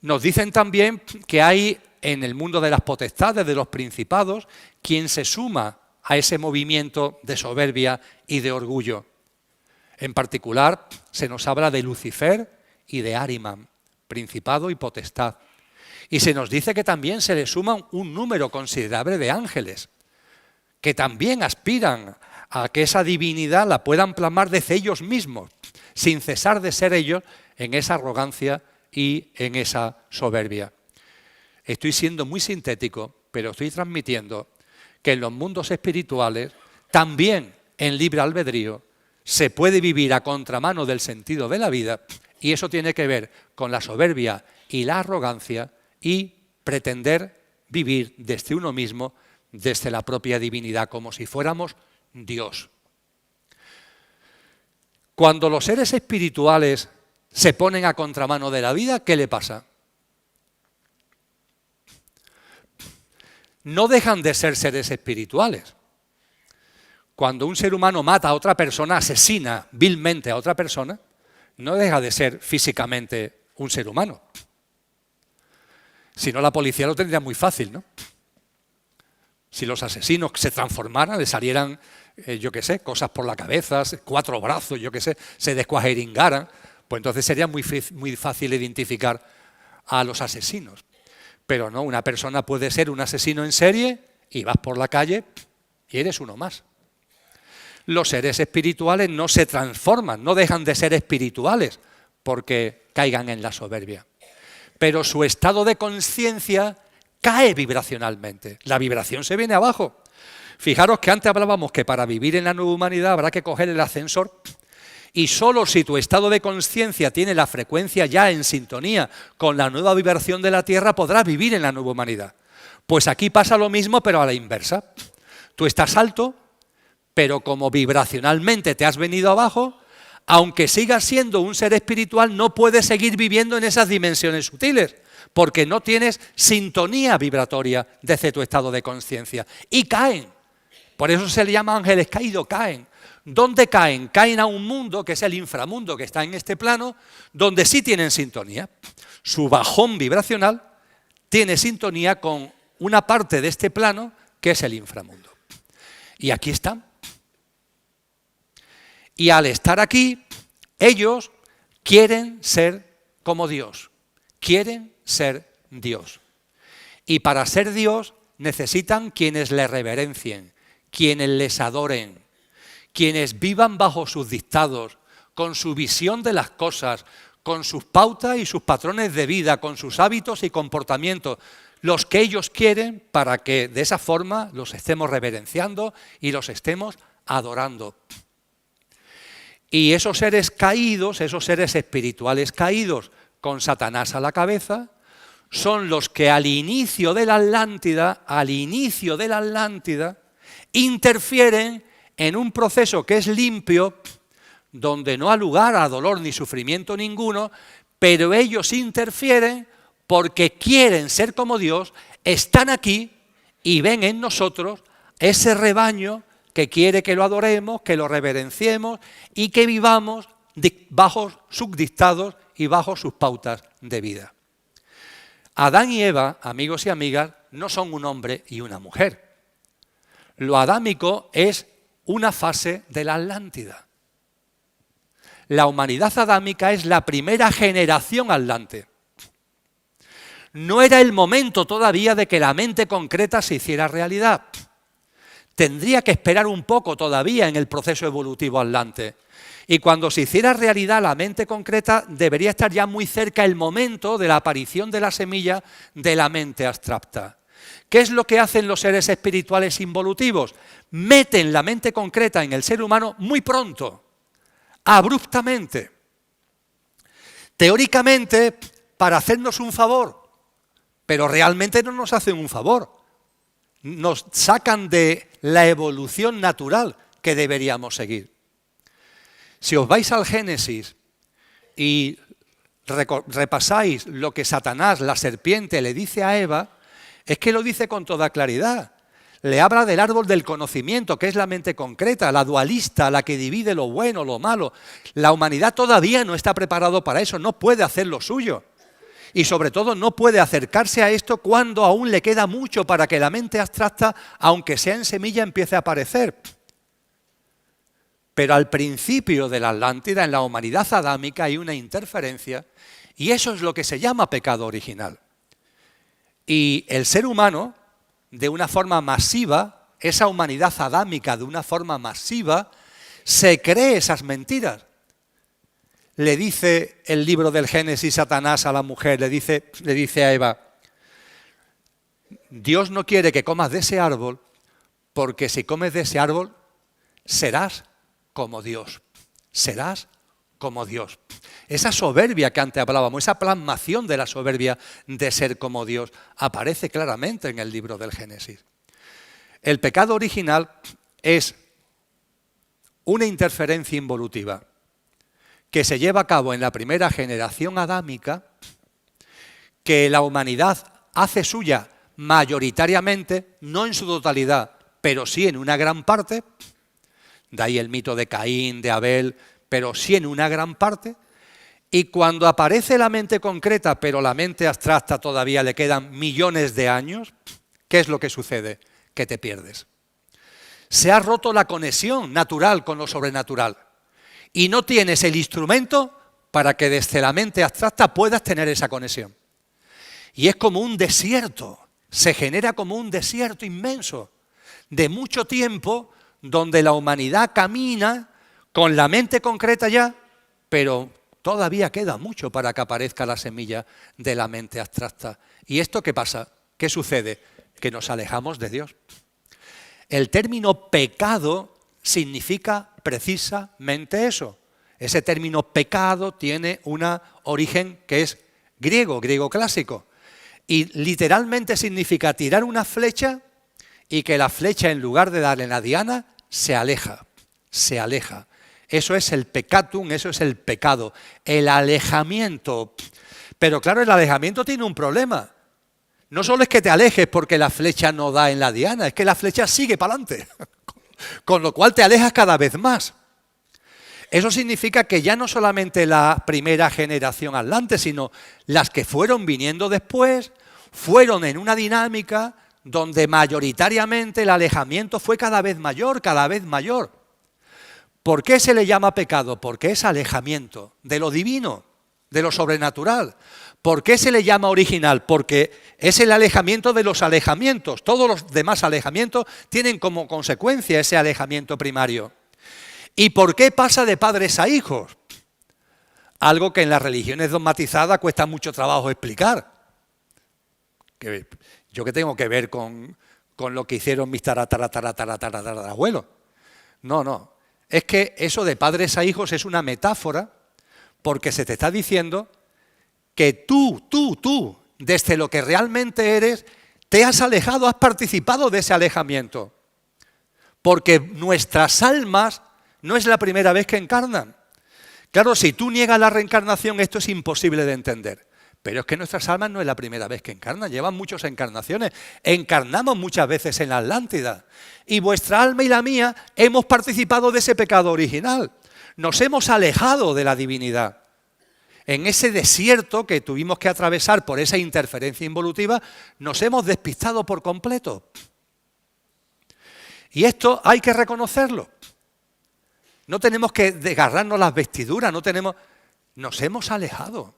Nos dicen también que hay en el mundo de las potestades, de los principados, quien se suma a ese movimiento de soberbia y de orgullo. En particular, se nos habla de Lucifer y de Ahriman, principado y potestad. Y se nos dice que también se le suman un número considerable de ángeles, que también aspiran a que esa divinidad la puedan plasmar desde ellos mismos, sin cesar de ser ellos en esa arrogancia y en esa soberbia. Estoy siendo muy sintético, pero estoy transmitiendo que en los mundos espirituales, también en libre albedrío, se puede vivir a contramano del sentido de la vida, y eso tiene que ver con la soberbia y la arrogancia y pretender vivir desde uno mismo, desde la propia divinidad, como si fuéramos Dios. Cuando los seres espirituales se ponen a contramano de la vida, ¿qué le pasa? No dejan de ser seres espirituales. Cuando un ser humano mata a otra persona, asesina vilmente a otra persona, no deja de ser físicamente un ser humano. Si no, la policía lo tendría muy fácil, ¿no? Si los asesinos se transformaran, le salieran, yo qué sé, cosas por la cabeza, 4 brazos, yo qué sé, se descuajeringaran, pues entonces sería muy fácil identificar a los asesinos. Pero no, una persona puede ser un asesino en serie y vas por la calle y eres uno más. Los seres espirituales no se transforman, no dejan de ser espirituales porque caigan en la soberbia. Pero su estado de conciencia cae vibracionalmente. La vibración se viene abajo. Fijaros que antes hablábamos que para vivir en la nueva humanidad habrá que coger el ascensor, y solo si tu estado de conciencia tiene la frecuencia ya en sintonía con la nueva vibración de la Tierra, podrás vivir en la nueva humanidad. Pues aquí pasa lo mismo, pero a la inversa. Tú estás alto, pero como vibracionalmente te has venido abajo, aunque sigas siendo un ser espiritual, no puedes seguir viviendo en esas dimensiones sutiles, porque no tienes sintonía vibratoria desde tu estado de conciencia. Y caen. Por eso se le llama ángeles caídos, caen. ¿Dónde caen? Caen a un mundo, que es el inframundo, que está en este plano, donde sí tienen sintonía. Su bajón vibracional tiene sintonía con una parte de este plano, que es el inframundo. Y aquí están. Y al estar aquí, ellos quieren ser como Dios. Quieren ser Dios. Y para ser Dios necesitan quienes le reverencien, quienes les adoren, quienes vivan bajo sus dictados, con su visión de las cosas, con sus pautas y sus patrones de vida, con sus hábitos y comportamientos. los que ellos quieren para que de esa forma los estemos reverenciando y los estemos adorando. Y esos seres caídos, esos seres espirituales caídos con Satanás a la cabeza, son los que al inicio de la Atlántida, interfieren en un proceso que es limpio, donde no ha lugar a dolor ni sufrimiento ninguno, pero ellos interfieren porque quieren ser como Dios, están aquí y ven en nosotros ese rebaño que quiere que lo adoremos, que lo reverenciemos y que vivamos bajo sus dictados y bajo sus pautas de vida. Adán y Eva, amigos y amigas, no son un hombre y una mujer. Lo adámico es una fase de la Atlántida. La humanidad adámica es la primera generación atlante. No era el momento todavía de que la mente concreta se hiciera realidad. Tendría que esperar un poco todavía en el proceso evolutivo atlante. Y cuando se hiciera realidad la mente concreta, debería estar ya muy cerca el momento de la aparición de la semilla de la mente abstracta. ¿Qué es lo que hacen los seres espirituales involutivos? Meten la mente concreta en el ser humano muy pronto, abruptamente. Teóricamente, para hacernos un favor, pero realmente no nos hacen un favor. Nos sacan de la evolución natural que deberíamos seguir. Si os vais al Génesis y repasáis lo que Satanás, la serpiente, le dice a Eva, es que lo dice con toda claridad. Le habla del árbol del conocimiento, que es la mente concreta, la dualista, la que divide lo bueno, lo malo. La humanidad todavía no está preparado para eso, no puede hacer lo suyo. Y sobre todo no puede acercarse a esto cuando aún le queda mucho para que la mente abstracta, aunque sea en semilla, empiece a aparecer. Pero al principio de la Atlántida, en la humanidad adámica, hay una interferencia y eso es lo que se llama pecado original. Y el ser humano, de una forma masiva, esa humanidad adámica de una forma masiva, se cree esas mentiras. Le dice el libro del Génesis Satanás a la mujer, le dice a Eva, Dios no quiere que comas de ese árbol, porque si comes de ese árbol, serás como Dios. Serás como Dios. Esa soberbia que antes hablábamos, esa plasmación de la soberbia de ser como Dios, aparece claramente en el libro del Génesis. El pecado original es una interferencia involutiva que se lleva a cabo en la primera generación adámica, que la humanidad hace suya mayoritariamente, no en su totalidad, pero sí en una gran parte, de ahí el mito de Caín, de Abel, pero sí en una gran parte, y cuando aparece la mente concreta, pero la mente abstracta todavía le quedan millones de años, ¿qué es lo que sucede? Que te pierdes. Se ha roto la conexión natural con lo sobrenatural. Y no tienes el instrumento para que desde la mente abstracta puedas tener esa conexión. Y es como un desierto, se genera como un desierto inmenso, de mucho tiempo, donde la humanidad camina con la mente concreta ya, pero todavía queda mucho para que aparezca la semilla de la mente abstracta. ¿Y esto qué pasa? ¿Qué sucede? Que nos alejamos de Dios. El término pecado significa precisamente eso. Ese término pecado tiene un origen que es griego clásico. Y literalmente significa tirar una flecha y que la flecha, en lugar de darle la diana, se aleja. Eso es el peccatum, eso es el pecado, el alejamiento. Pero claro, el alejamiento tiene un problema. No solo es que te alejes porque la flecha no da en la diana, es que la flecha sigue para adelante. Con lo cual te alejas cada vez más. Eso significa que ya no solamente la primera generación adelante, sino las que fueron viniendo después, fueron en una dinámica donde mayoritariamente el alejamiento fue cada vez mayor, cada vez mayor. ¿Por qué se le llama pecado? Porque es alejamiento de lo divino, de lo sobrenatural. ¿Por qué se le llama original? Porque es el alejamiento de los alejamientos. Todos los demás alejamientos tienen como consecuencia ese alejamiento primario. ¿Y por qué pasa de padres a hijos? Algo que en las religiones dogmatizadas cuesta mucho trabajo explicar. ¿Yo qué tengo que ver con lo que hicieron mis abuelos? No. Es que eso de padres a hijos es una metáfora porque se te está diciendo que tú, desde lo que realmente eres, te has alejado, has participado de ese alejamiento. Porque nuestras almas no es la primera vez que encarnan. Claro, si tú niegas la reencarnación, esto es imposible de entender. Pero es que nuestras almas no es la primera vez que encarnan, llevan muchas encarnaciones. Encarnamos muchas veces en la Atlántida. Y vuestra alma y la mía hemos participado de ese pecado original. Nos hemos alejado de la divinidad. En ese desierto que tuvimos que atravesar por esa interferencia involutiva, nos hemos despistado por completo. Y esto hay que reconocerlo. No tenemos que desgarrarnos las vestiduras, nos hemos alejado.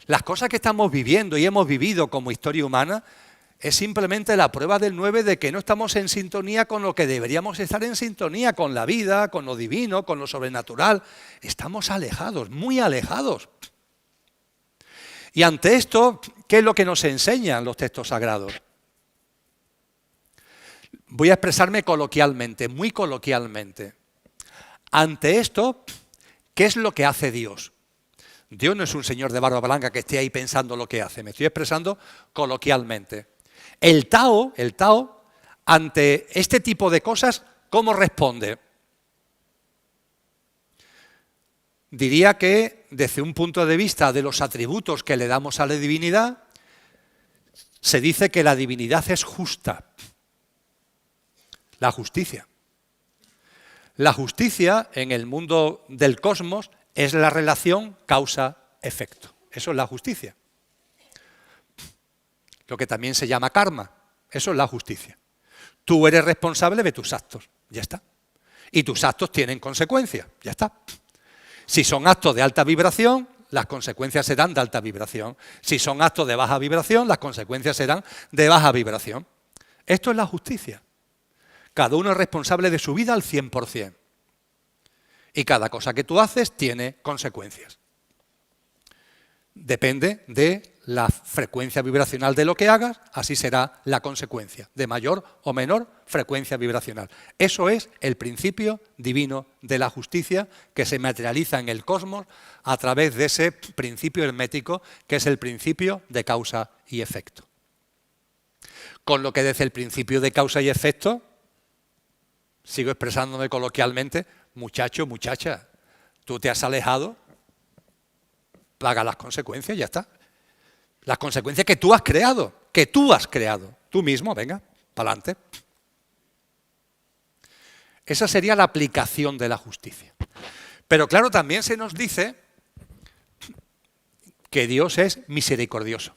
Las cosas que estamos viviendo y hemos vivido como historia humana es simplemente la prueba del 9 de que no estamos en sintonía con lo que deberíamos estar en sintonía, con la vida, con lo divino, con lo sobrenatural. Estamos alejados, muy alejados. Y ante esto, ¿qué es lo que nos enseñan los textos sagrados? Voy a expresarme coloquialmente, muy coloquialmente. Ante esto, ¿qué es lo que hace Dios? Dios no es un señor de barba blanca que esté ahí pensando lo que hace. Me estoy expresando coloquialmente. El Tao, ante este tipo de cosas, ¿cómo responde? Diría que, desde un punto de vista de los atributos que le damos a la divinidad, se dice que la divinidad es justa. La justicia. La justicia en el mundo del cosmos es la relación causa-efecto. Eso es la justicia. Lo que también se llama karma. Eso es la justicia. Tú eres responsable de tus actos. Ya está. Y tus actos tienen consecuencias. Ya está. Si son actos de alta vibración, las consecuencias serán de alta vibración. Si son actos de baja vibración, las consecuencias serán de baja vibración. Esto es la justicia. Cada uno es responsable de su vida al 100%. Y cada cosa que tú haces tiene consecuencias. Depende de la frecuencia vibracional de lo que hagas, así será la consecuencia, de mayor o menor frecuencia vibracional. Eso es el principio divino de la justicia que se materializa en el cosmos a través de ese principio hermético que es el principio de causa y efecto. Con lo que desde el principio de causa y efecto, sigo expresándome coloquialmente, muchacho, muchacha, tú te has alejado, paga las consecuencias, ya está. Las consecuencias que tú has creado, tú mismo, venga, para adelante. Esa sería la aplicación de la justicia. Pero claro, también se nos dice que Dios es misericordioso.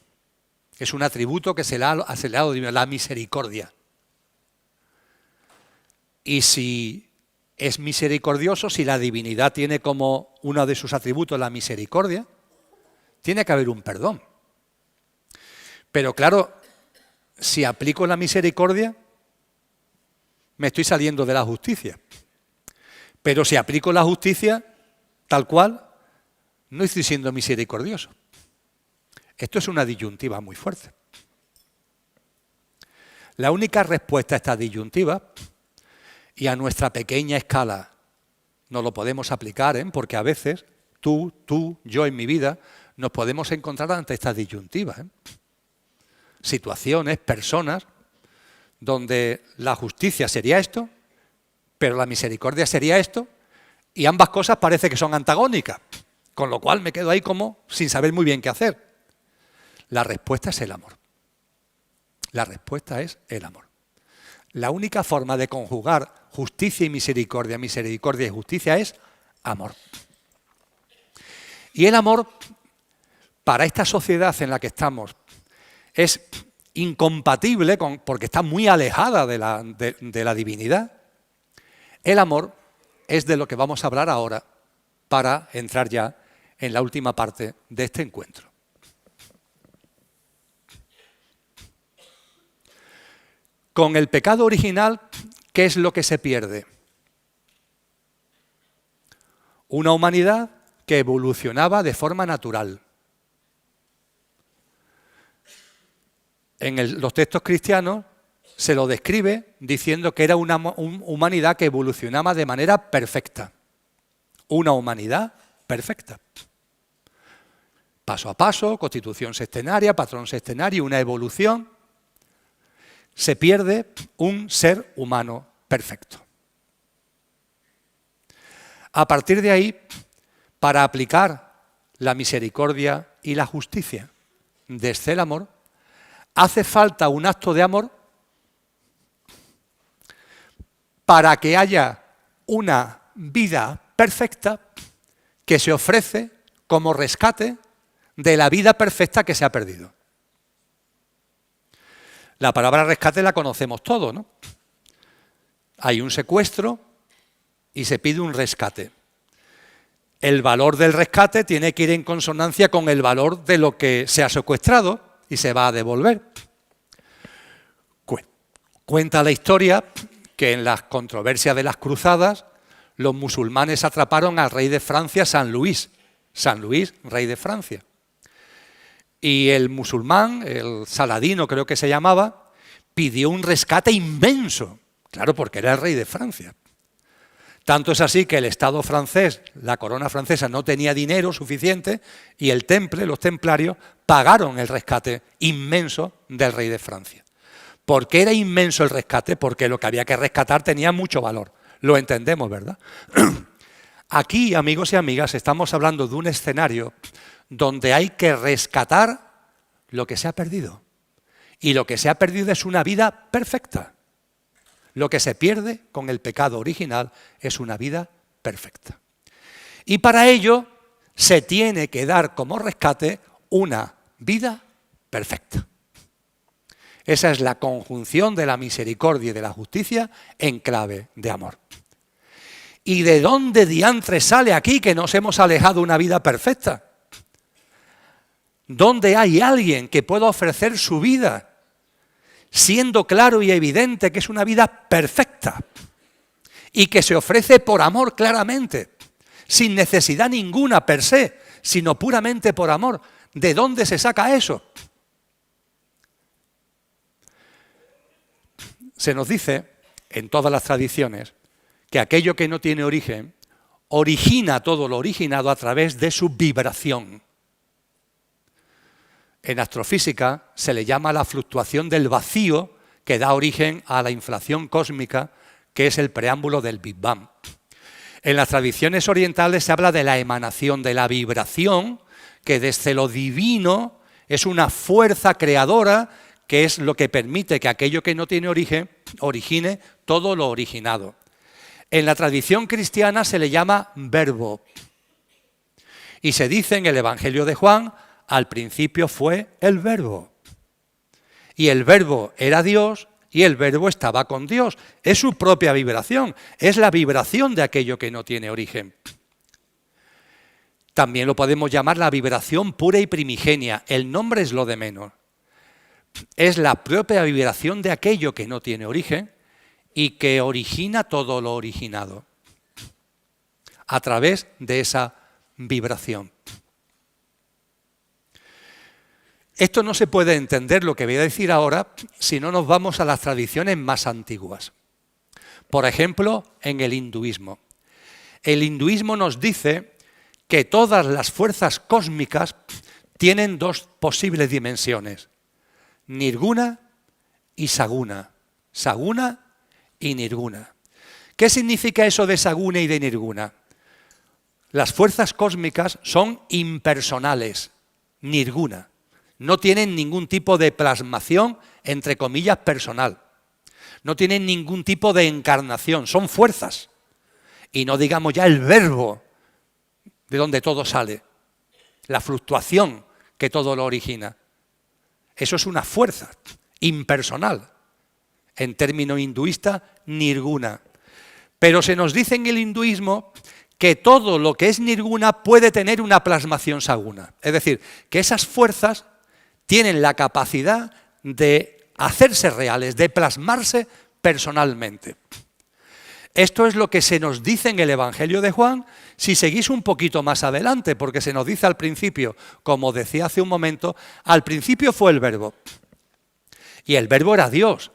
Es un atributo que se le ha dado la misericordia. Y si es misericordioso, si la divinidad tiene como uno de sus atributos la misericordia, tiene que haber un perdón. Pero claro, si aplico la misericordia, me estoy saliendo de la justicia. Pero si aplico la justicia tal cual, no estoy siendo misericordioso. Esto es una disyuntiva muy fuerte. La única respuesta a esta disyuntiva, y a nuestra pequeña escala no lo podemos aplicar, porque a veces tú, yo en mi vida, nos podemos encontrar ante esta disyuntiva. Situaciones, personas, donde la justicia sería esto, pero la misericordia sería esto, y ambas cosas parece que son antagónicas, con lo cual me quedo ahí como sin saber muy bien qué hacer. La respuesta es el amor. La respuesta es el amor. La única forma de conjugar justicia y misericordia y justicia es amor. Y el amor, para esta sociedad en la que estamos, es incompatible porque está muy alejada de la divinidad. El amor es de lo que vamos a hablar ahora para entrar ya en la última parte de este encuentro. Con el pecado original, ¿qué es lo que se pierde? Una humanidad que evolucionaba de forma natural. en los textos cristianos se lo describe diciendo que era una humanidad que evolucionaba de manera perfecta. Una humanidad perfecta. Paso a paso, constitución sextenaria, patrón sextenario, una evolución. Se pierde un ser humano perfecto. A partir de ahí, para aplicar la misericordia y la justicia desde el amor, hace falta un acto de amor para que haya una vida perfecta que se ofrece como rescate de la vida perfecta que se ha perdido. La palabra rescate la conocemos todos, ¿no? Hay un secuestro y se pide un rescate. El valor del rescate tiene que ir en consonancia con el valor de lo que se ha secuestrado y se va a devolver. Cuenta la historia que en las controversias de las cruzadas los musulmanes atraparon al rey de Francia, San Luis, rey de Francia. Y el musulmán, el Saladino creo que se llamaba, pidió un rescate inmenso, claro, porque era el rey de Francia. Tanto es así que el Estado francés, la corona francesa, no tenía dinero suficiente y el Temple, los templarios, pagaron el rescate inmenso del rey de Francia. ¿Por qué era inmenso el rescate? Porque lo que había que rescatar tenía mucho valor. Lo entendemos, ¿verdad? Aquí, amigos y amigas, estamos hablando de un escenario donde hay que rescatar lo que se ha perdido. Y lo que se ha perdido es una vida perfecta. Lo que se pierde con el pecado original es una vida perfecta. Y para ello se tiene que dar como rescate una vida perfecta. Esa es la conjunción de la misericordia y de la justicia en clave de amor. ¿Y de dónde diantre sale aquí que nos hemos alejado de una vida perfecta? ¿Dónde hay alguien que pueda ofrecer su vida siendo claro y evidente que es una vida perfecta y que se ofrece por amor claramente, sin necesidad ninguna per se, sino puramente por amor? ¿De dónde se saca eso? Se nos dice en todas las tradiciones que aquello que no tiene origen origina todo lo originado a través de su vibración. En astrofísica se le llama la fluctuación del vacío que da origen a la inflación cósmica, que es el preámbulo del Big Bang. En las tradiciones orientales se habla de la emanación, de la vibración, que desde lo divino es una fuerza creadora que es lo que permite que aquello que no tiene origen origine todo lo originado. En la tradición cristiana se le llama verbo. Y se dice en el Evangelio de Juan: al principio fue el verbo. Y el verbo era Dios y el verbo estaba con Dios. Es su propia vibración, es la vibración de aquello que no tiene origen. También lo podemos llamar la vibración pura y primigenia. El nombre es lo de menos. Es la propia vibración de aquello que no tiene origen y que origina todo lo originado a través de esa vibración. Esto no se puede entender, lo que voy a decir ahora, si no nos vamos a las tradiciones más antiguas. Por ejemplo, en el hinduismo. El hinduismo nos dice que todas las fuerzas cósmicas tienen dos posibles dimensiones: nirguna y saguna. Saguna y nirguna. ¿Qué significa eso de saguna y de nirguna? Las fuerzas cósmicas son impersonales, nirguna. No tienen ningún tipo de plasmación, entre comillas, personal. No tienen ningún tipo de encarnación, son fuerzas. Y no digamos ya el verbo de donde todo sale, la fluctuación que todo lo origina. Eso es una fuerza impersonal. En término hinduista, nirguna. Pero se nos dice en el hinduismo que todo lo que es nirguna puede tener una plasmación saguna. Es decir, que esas fuerzas tienen la capacidad de hacerse reales, de plasmarse personalmente. Esto es lo que se nos dice en el Evangelio de Juan, si seguís un poquito más adelante, porque se nos dice al principio, como decía hace un momento, al principio fue el verbo. Y el verbo era Dios.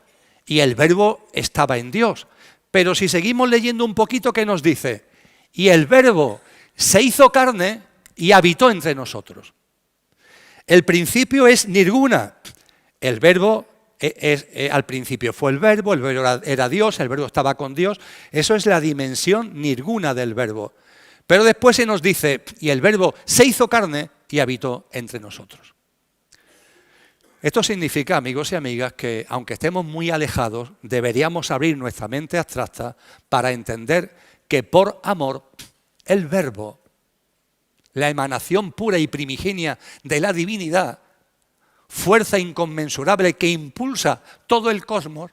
Y el verbo estaba en Dios. Pero si seguimos leyendo un poquito, ¿qué nos dice? Y el verbo se hizo carne y habitó entre nosotros. El principio es nirguna. El verbo al principio fue el verbo era Dios, el verbo estaba con Dios. Eso es la dimensión nirguna del verbo. Pero después se nos dice, y el verbo se hizo carne y habitó entre nosotros. Esto significa, amigos y amigas, que aunque estemos muy alejados, deberíamos abrir nuestra mente abstracta para entender que por amor, el verbo, la emanación pura y primigenia de la divinidad, fuerza inconmensurable que impulsa todo el cosmos,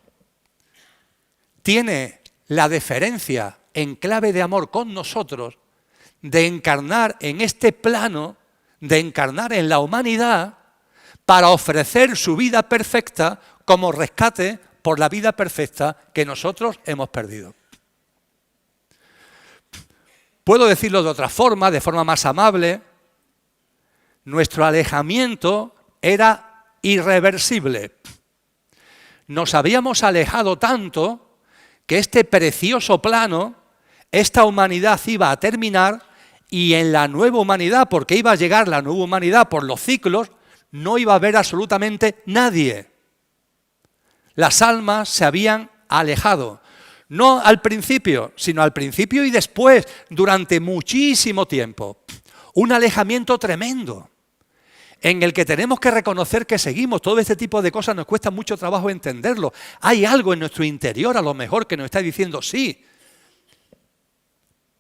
tiene la deferencia en clave de amor con nosotros de encarnar en este plano, de encarnar en la humanidad para ofrecer su vida perfecta como rescate por la vida perfecta que nosotros hemos perdido. Puedo decirlo de otra forma, de forma más amable. Nuestro alejamiento era irreversible. Nos habíamos alejado tanto que este precioso plano, esta humanidad iba a terminar y en la nueva humanidad, porque iba a llegar la nueva humanidad por los ciclos, no iba a haber absolutamente nadie. Las almas se habían alejado. No al principio, sino al principio y después, durante muchísimo tiempo. Un alejamiento tremendo, en el que tenemos que reconocer que seguimos. Todo este tipo de cosas nos cuesta mucho trabajo entenderlo. Hay algo en nuestro interior, a lo mejor, que nos está diciendo sí.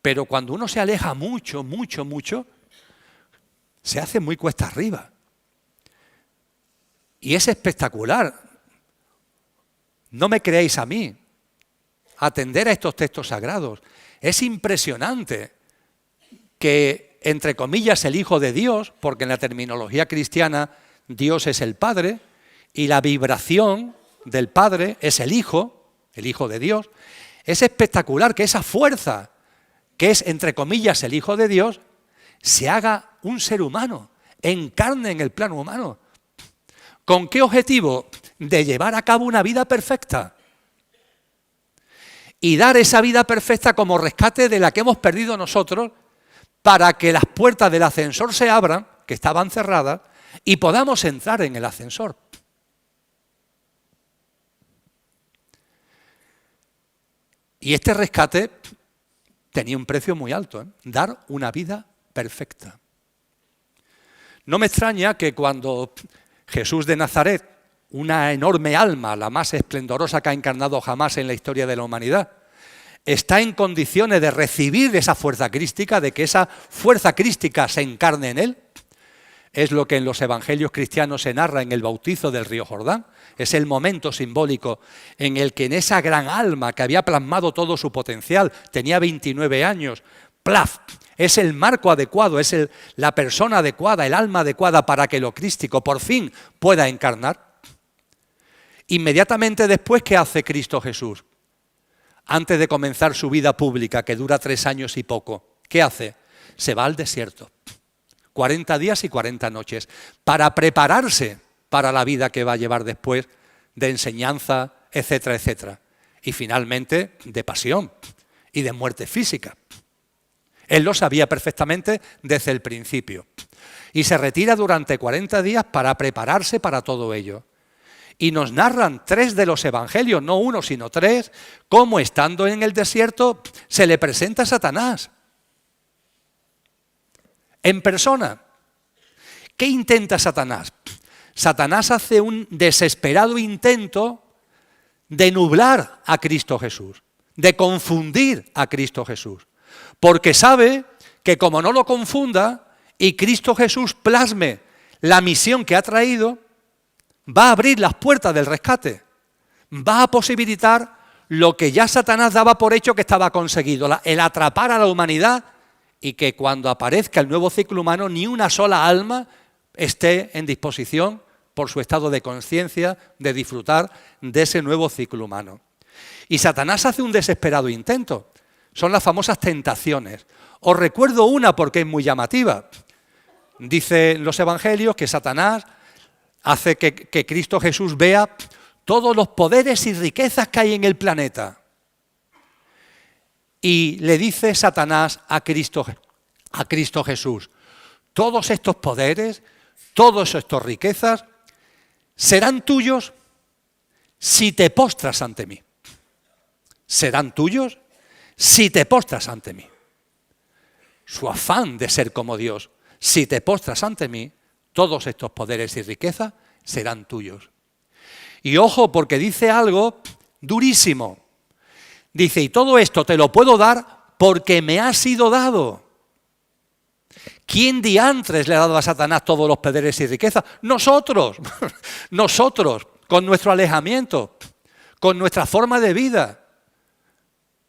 Pero cuando uno se aleja mucho, mucho, mucho, se hace muy cuesta arriba. Y es espectacular. No me creáis a mí. Atender a estos textos sagrados. Es impresionante que, entre comillas, el Hijo de Dios, porque en la terminología cristiana Dios es el Padre, y la vibración del Padre es el Hijo de Dios. Es espectacular que esa fuerza, que es, entre comillas, el Hijo de Dios, se haga un ser humano, encarne en el plano humano. ¿Con qué objetivo? De llevar a cabo una vida perfecta. Y dar esa vida perfecta como rescate de la que hemos perdido nosotros, para que las puertas del ascensor se abran, que estaban cerradas, y podamos entrar en el ascensor. Y este rescate tenía un precio muy alto, ¿eh? Dar una vida perfecta. No me extraña que cuando Jesús de Nazaret, una enorme alma, la más esplendorosa que ha encarnado jamás en la historia de la humanidad, está en condiciones de recibir esa fuerza crística, de que esa fuerza crística se encarne en él. Es lo que en los evangelios cristianos se narra en el bautizo del río Jordán. Es el momento simbólico en el que en esa gran alma que había plasmado todo su potencial, tenía 29 años, ¡plaf! Es el marco adecuado, es la persona adecuada, el alma adecuada para que lo crístico por fin pueda encarnar. Inmediatamente después, ¿qué hace Cristo Jesús? Antes de comenzar su vida pública, que dura 3 años y poco, ¿qué hace? Se va al desierto, 40 días y 40 noches, para prepararse para la vida que va a llevar después de enseñanza, etcétera, etcétera. Y finalmente de pasión y de muerte física. Él lo sabía perfectamente desde el principio. Y se retira durante 40 días para prepararse para todo ello. Y nos narran 3 de los evangelios, no 1, sino 3, cómo estando en el desierto se le presenta a Satanás. En persona. ¿Qué intenta Satanás? Satanás hace un desesperado intento de nublar a Cristo Jesús, de confundir a Cristo Jesús. Porque sabe que como no lo confunda y Cristo Jesús plasme la misión que ha traído, va a abrir las puertas del rescate, va a posibilitar lo que ya Satanás daba por hecho que estaba conseguido, el atrapar a la humanidad y que cuando aparezca el nuevo ciclo humano ni una sola alma esté en disposición por su estado de conciencia de disfrutar de ese nuevo ciclo humano. Y Satanás hace un desesperado intento, son las famosas tentaciones. Os recuerdo una porque es muy llamativa. Dicen los evangelios que Satanás hace que Cristo Jesús vea todos los poderes y riquezas que hay en el planeta. Y le dice Satanás a Cristo Jesús, todos estos poderes, todas estas riquezas serán tuyos si te postras ante mí. Serán tuyos si te postras ante mí. Su afán de ser como Dios, si te postras ante mí, todos estos poderes y riquezas serán tuyos. Y ojo, porque dice algo durísimo. Dice, y todo esto te lo puedo dar porque me ha sido dado. ¿Quién diantres le ha dado a Satanás todos los poderes y riquezas? Nosotros, nosotros, con nuestro alejamiento, con nuestra forma de vida,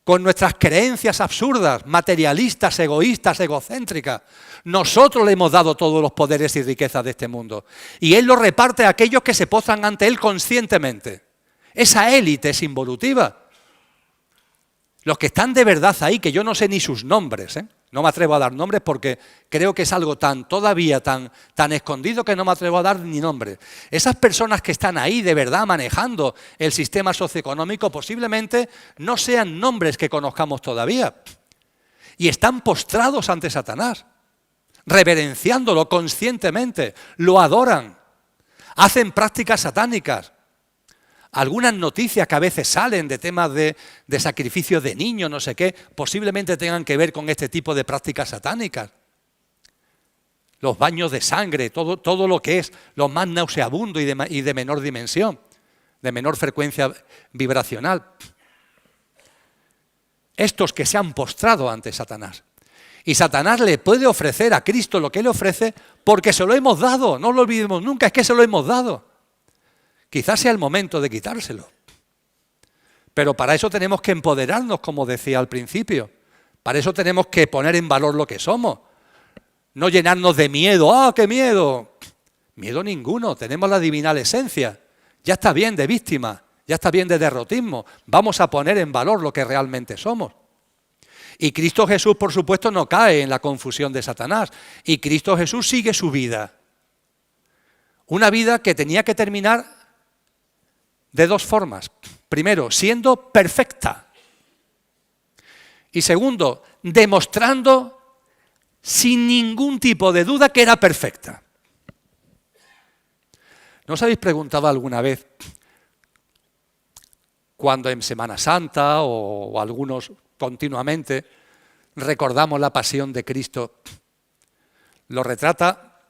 con nuestras creencias absurdas, materialistas, egoístas, egocéntricas. Nosotros le hemos dado todos los poderes y riquezas de este mundo. Y Él los reparte a aquellos que se postran ante Él conscientemente. Esa élite es involutiva. Los que están de verdad ahí, que yo no sé ni sus nombres, no me atrevo a dar nombres porque creo que es algo todavía tan escondido que no me atrevo a dar ni nombres. Esas personas que están ahí de verdad manejando el sistema socioeconómico posiblemente no sean nombres que conozcamos todavía. Y están postrados ante Satanás, reverenciándolo conscientemente, lo adoran, hacen prácticas satánicas. Algunas noticias que a veces salen de temas de sacrificio de niños, no sé qué, posiblemente tengan que ver con este tipo de prácticas satánicas. Los baños de sangre, todo lo que es lo más nauseabundo y de menor dimensión, de menor frecuencia vibracional. Estos que se han postrado ante Satanás. Y Satanás le puede ofrecer a Cristo lo que Él ofrece porque se lo hemos dado, no lo olvidemos nunca, es que se lo hemos dado. Quizás sea el momento de quitárselo. Pero para eso tenemos que empoderarnos, como decía al principio. Para eso tenemos que poner en valor lo que somos. No llenarnos de miedo. ¡Ah, qué miedo! Miedo ninguno, tenemos la divinal esencia. Ya está bien de víctima, ya está bien de derrotismo. Vamos a poner en valor lo que realmente somos. Y Cristo Jesús, por supuesto, no cae en la confusión de Satanás. Y Cristo Jesús sigue su vida. Una vida que tenía que terminar de dos formas. Primero, siendo perfecta. Y segundo, demostrando sin ningún tipo de duda que era perfecta. ¿No os habéis preguntado alguna vez cuando en Semana Santa o algunos continuamente recordamos la pasión de Cristo? Lo retrata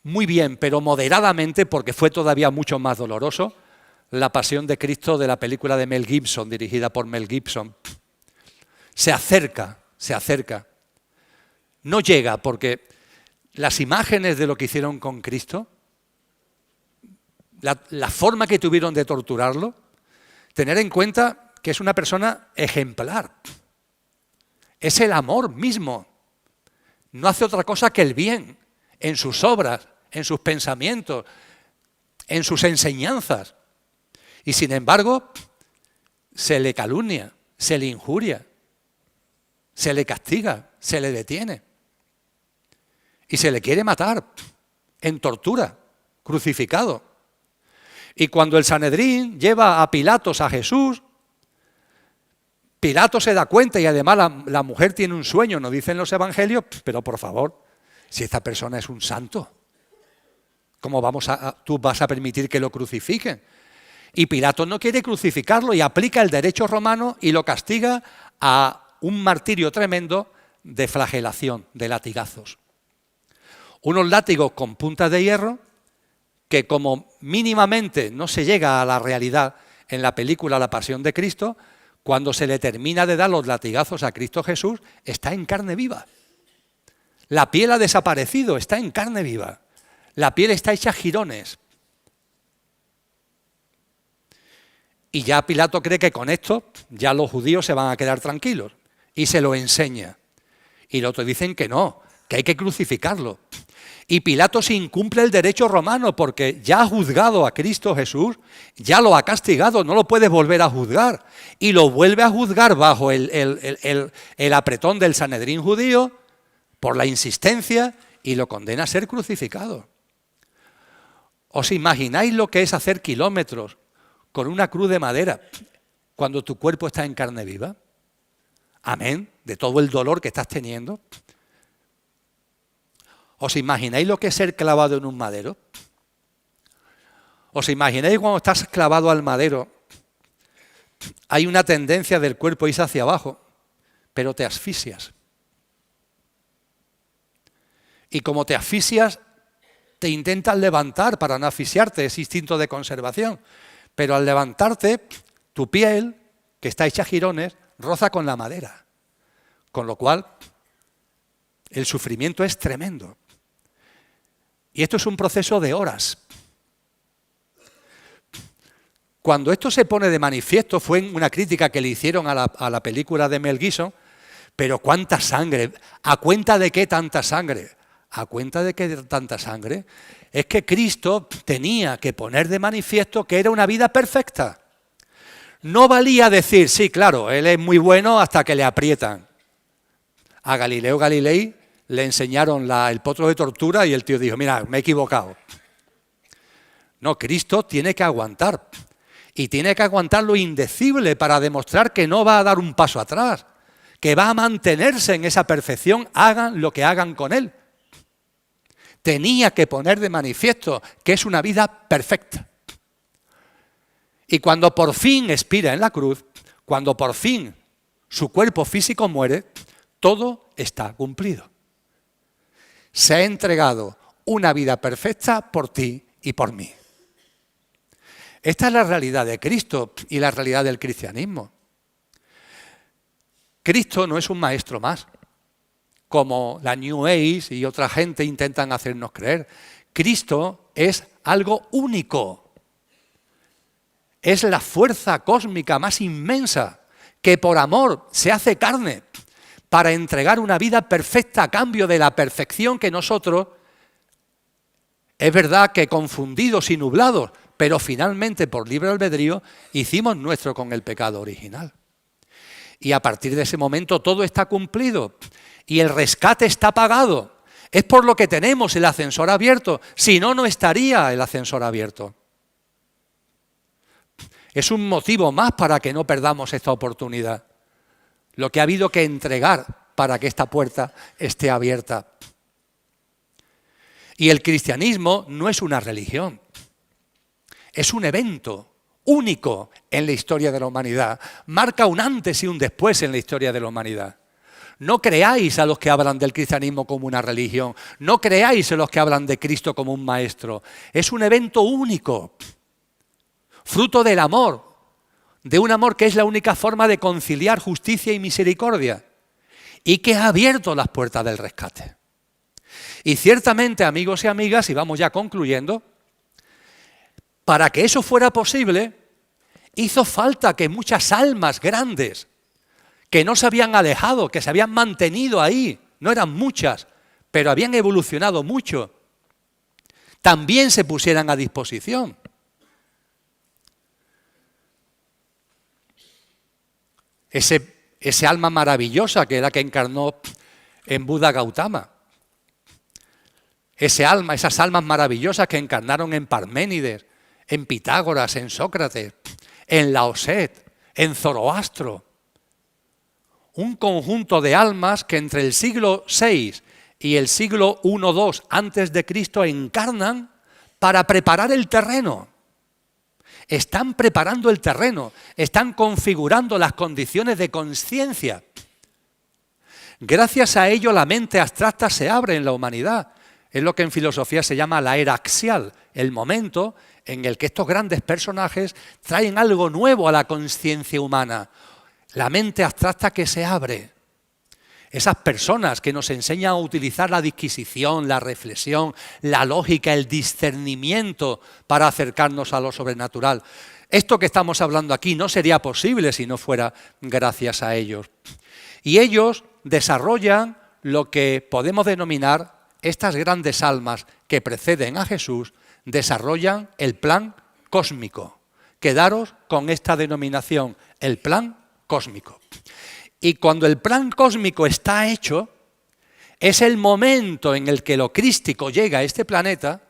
muy bien, pero moderadamente, porque fue todavía mucho más doloroso, la pasión de Cristo de la película de Mel Gibson, dirigida por Mel Gibson. Se acerca. No llega, porque las imágenes de lo que hicieron con Cristo, la forma que tuvieron de torturarlo, tener en cuenta que es una persona ejemplar. Es el amor mismo. No hace otra cosa que el bien en sus obras, en sus pensamientos, en sus enseñanzas. Y sin embargo, se le calumnia, se le injuria, se le castiga, se le detiene. Y se le quiere matar en tortura, crucificado. Y cuando el Sanedrín lleva a Pilatos a Jesús, Pilato se da cuenta y además la mujer tiene un sueño, nos dicen los evangelios, pero por favor, si esta persona es un santo, ¿cómo tú vas a permitir que lo crucifiquen? Y Pilato no quiere crucificarlo y aplica el derecho romano y lo castiga a un martirio tremendo de flagelación, de latigazos. Unos látigos con puntas de hierro que como mínimamente no se llega a la realidad en la película La Pasión de Cristo, cuando se le termina de dar los latigazos a Cristo Jesús, está en carne viva. La piel ha desaparecido, está en carne viva. La piel está hecha jirones. Y ya Pilato cree que con esto ya los judíos se van a quedar tranquilos. Y se lo enseña. Y los otros dicen que no, que hay que crucificarlo. Y Pilato se incumple el derecho romano porque ya ha juzgado a Cristo Jesús, ya lo ha castigado, no lo puede volver a juzgar. Y lo vuelve a juzgar bajo el apretón del Sanedrín judío por la insistencia y lo condena a ser crucificado. ¿Os imagináis lo que es hacer kilómetros con una cruz de madera cuando tu cuerpo está en carne viva? Amén, de todo el dolor que estás teniendo. ¿Os imagináis lo que es ser clavado en un madero? ¿Os imagináis cuando estás clavado al madero? Hay una tendencia del cuerpo a irse hacia abajo, pero te asfixias. Y como te asfixias, te intentas levantar para no asfixiarte, es instinto de conservación. Pero al levantarte, tu piel, que está hecha jirones, roza con la madera. Con lo cual, el sufrimiento es tremendo. Y esto es un proceso de horas. Cuando esto se pone de manifiesto, fue en una crítica que le hicieron a la película de Mel Gibson, pero ¿cuánta sangre? ¿A cuenta de qué tanta sangre? ¿A cuenta de qué tanta sangre? Es que Cristo tenía que poner de manifiesto que era una vida perfecta. No valía decir, sí, claro, él es muy bueno hasta que le aprietan. A Galileo Galilei le enseñaron el potro de tortura y el tío dijo, mira, me he equivocado. No, Cristo tiene que aguantar. Y tiene que aguantar lo indecible para demostrar que no va a dar un paso atrás, que va a mantenerse en esa perfección, hagan lo que hagan con él. Tenía que poner de manifiesto que es una vida perfecta. Y cuando por fin expira en la cruz, cuando por fin su cuerpo físico muere, todo está cumplido. Se ha entregado una vida perfecta por ti y por mí. Esta es la realidad de Cristo y la realidad del cristianismo. Cristo no es un maestro más, como la New Age y otra gente intentan hacernos creer. Cristo es algo único. Es la fuerza cósmica más inmensa que por amor se hace carne para entregar una vida perfecta a cambio de la perfección que nosotros, es verdad que confundidos y nublados, pero finalmente por libre albedrío hicimos nuestro con el pecado original. Y a partir de ese momento todo está cumplido y el rescate está pagado. Es por lo que tenemos el ascensor abierto, si no, no estaría el ascensor abierto. Es un motivo más para que no perdamos esta oportunidad. Lo que ha habido que entregar para que esta puerta esté abierta. Y el cristianismo no es una religión. Es un evento único en la historia de la humanidad. Marca un antes y un después en la historia de la humanidad. No creáis a los que hablan del cristianismo como una religión. No creáis a los que hablan de Cristo como un maestro. Es un evento único. Fruto del amor. De un amor que es la única forma de conciliar justicia y misericordia. Y que ha abierto las puertas del rescate. Y ciertamente, amigos y amigas, y vamos ya concluyendo, para que eso fuera posible, hizo falta que muchas almas grandes, que no se habían alejado, que se habían mantenido ahí, no eran muchas, pero habían evolucionado mucho, también se pusieran a disposición. Ese alma maravillosa que era que encarnó en Buda Gautama. Esas almas maravillosas que encarnaron en Parménides, en Pitágoras, en Sócrates, en Laoset, en Zoroastro. Un conjunto de almas que entre el siglo VI y el siglo I-II antes de Cristo encarnan para preparar el terreno. Están preparando el terreno, están configurando las condiciones de conciencia. Gracias a ello la mente abstracta se abre en la humanidad. Es lo que en filosofía se llama la era axial, el momento en el que estos grandes personajes traen algo nuevo a la conciencia humana. La mente abstracta que se abre. Esas personas que nos enseñan a utilizar la disquisición, la reflexión, la lógica, el discernimiento para acercarnos a lo sobrenatural. Esto que estamos hablando aquí no sería posible si no fuera gracias a ellos. Y ellos desarrollan lo que podemos denominar estas grandes almas que preceden a Jesús, desarrollan el plan cósmico. Quedaros con esta denominación, el plan cósmico. Y cuando el plan cósmico está hecho, es el momento en el que lo crístico llega a este planeta,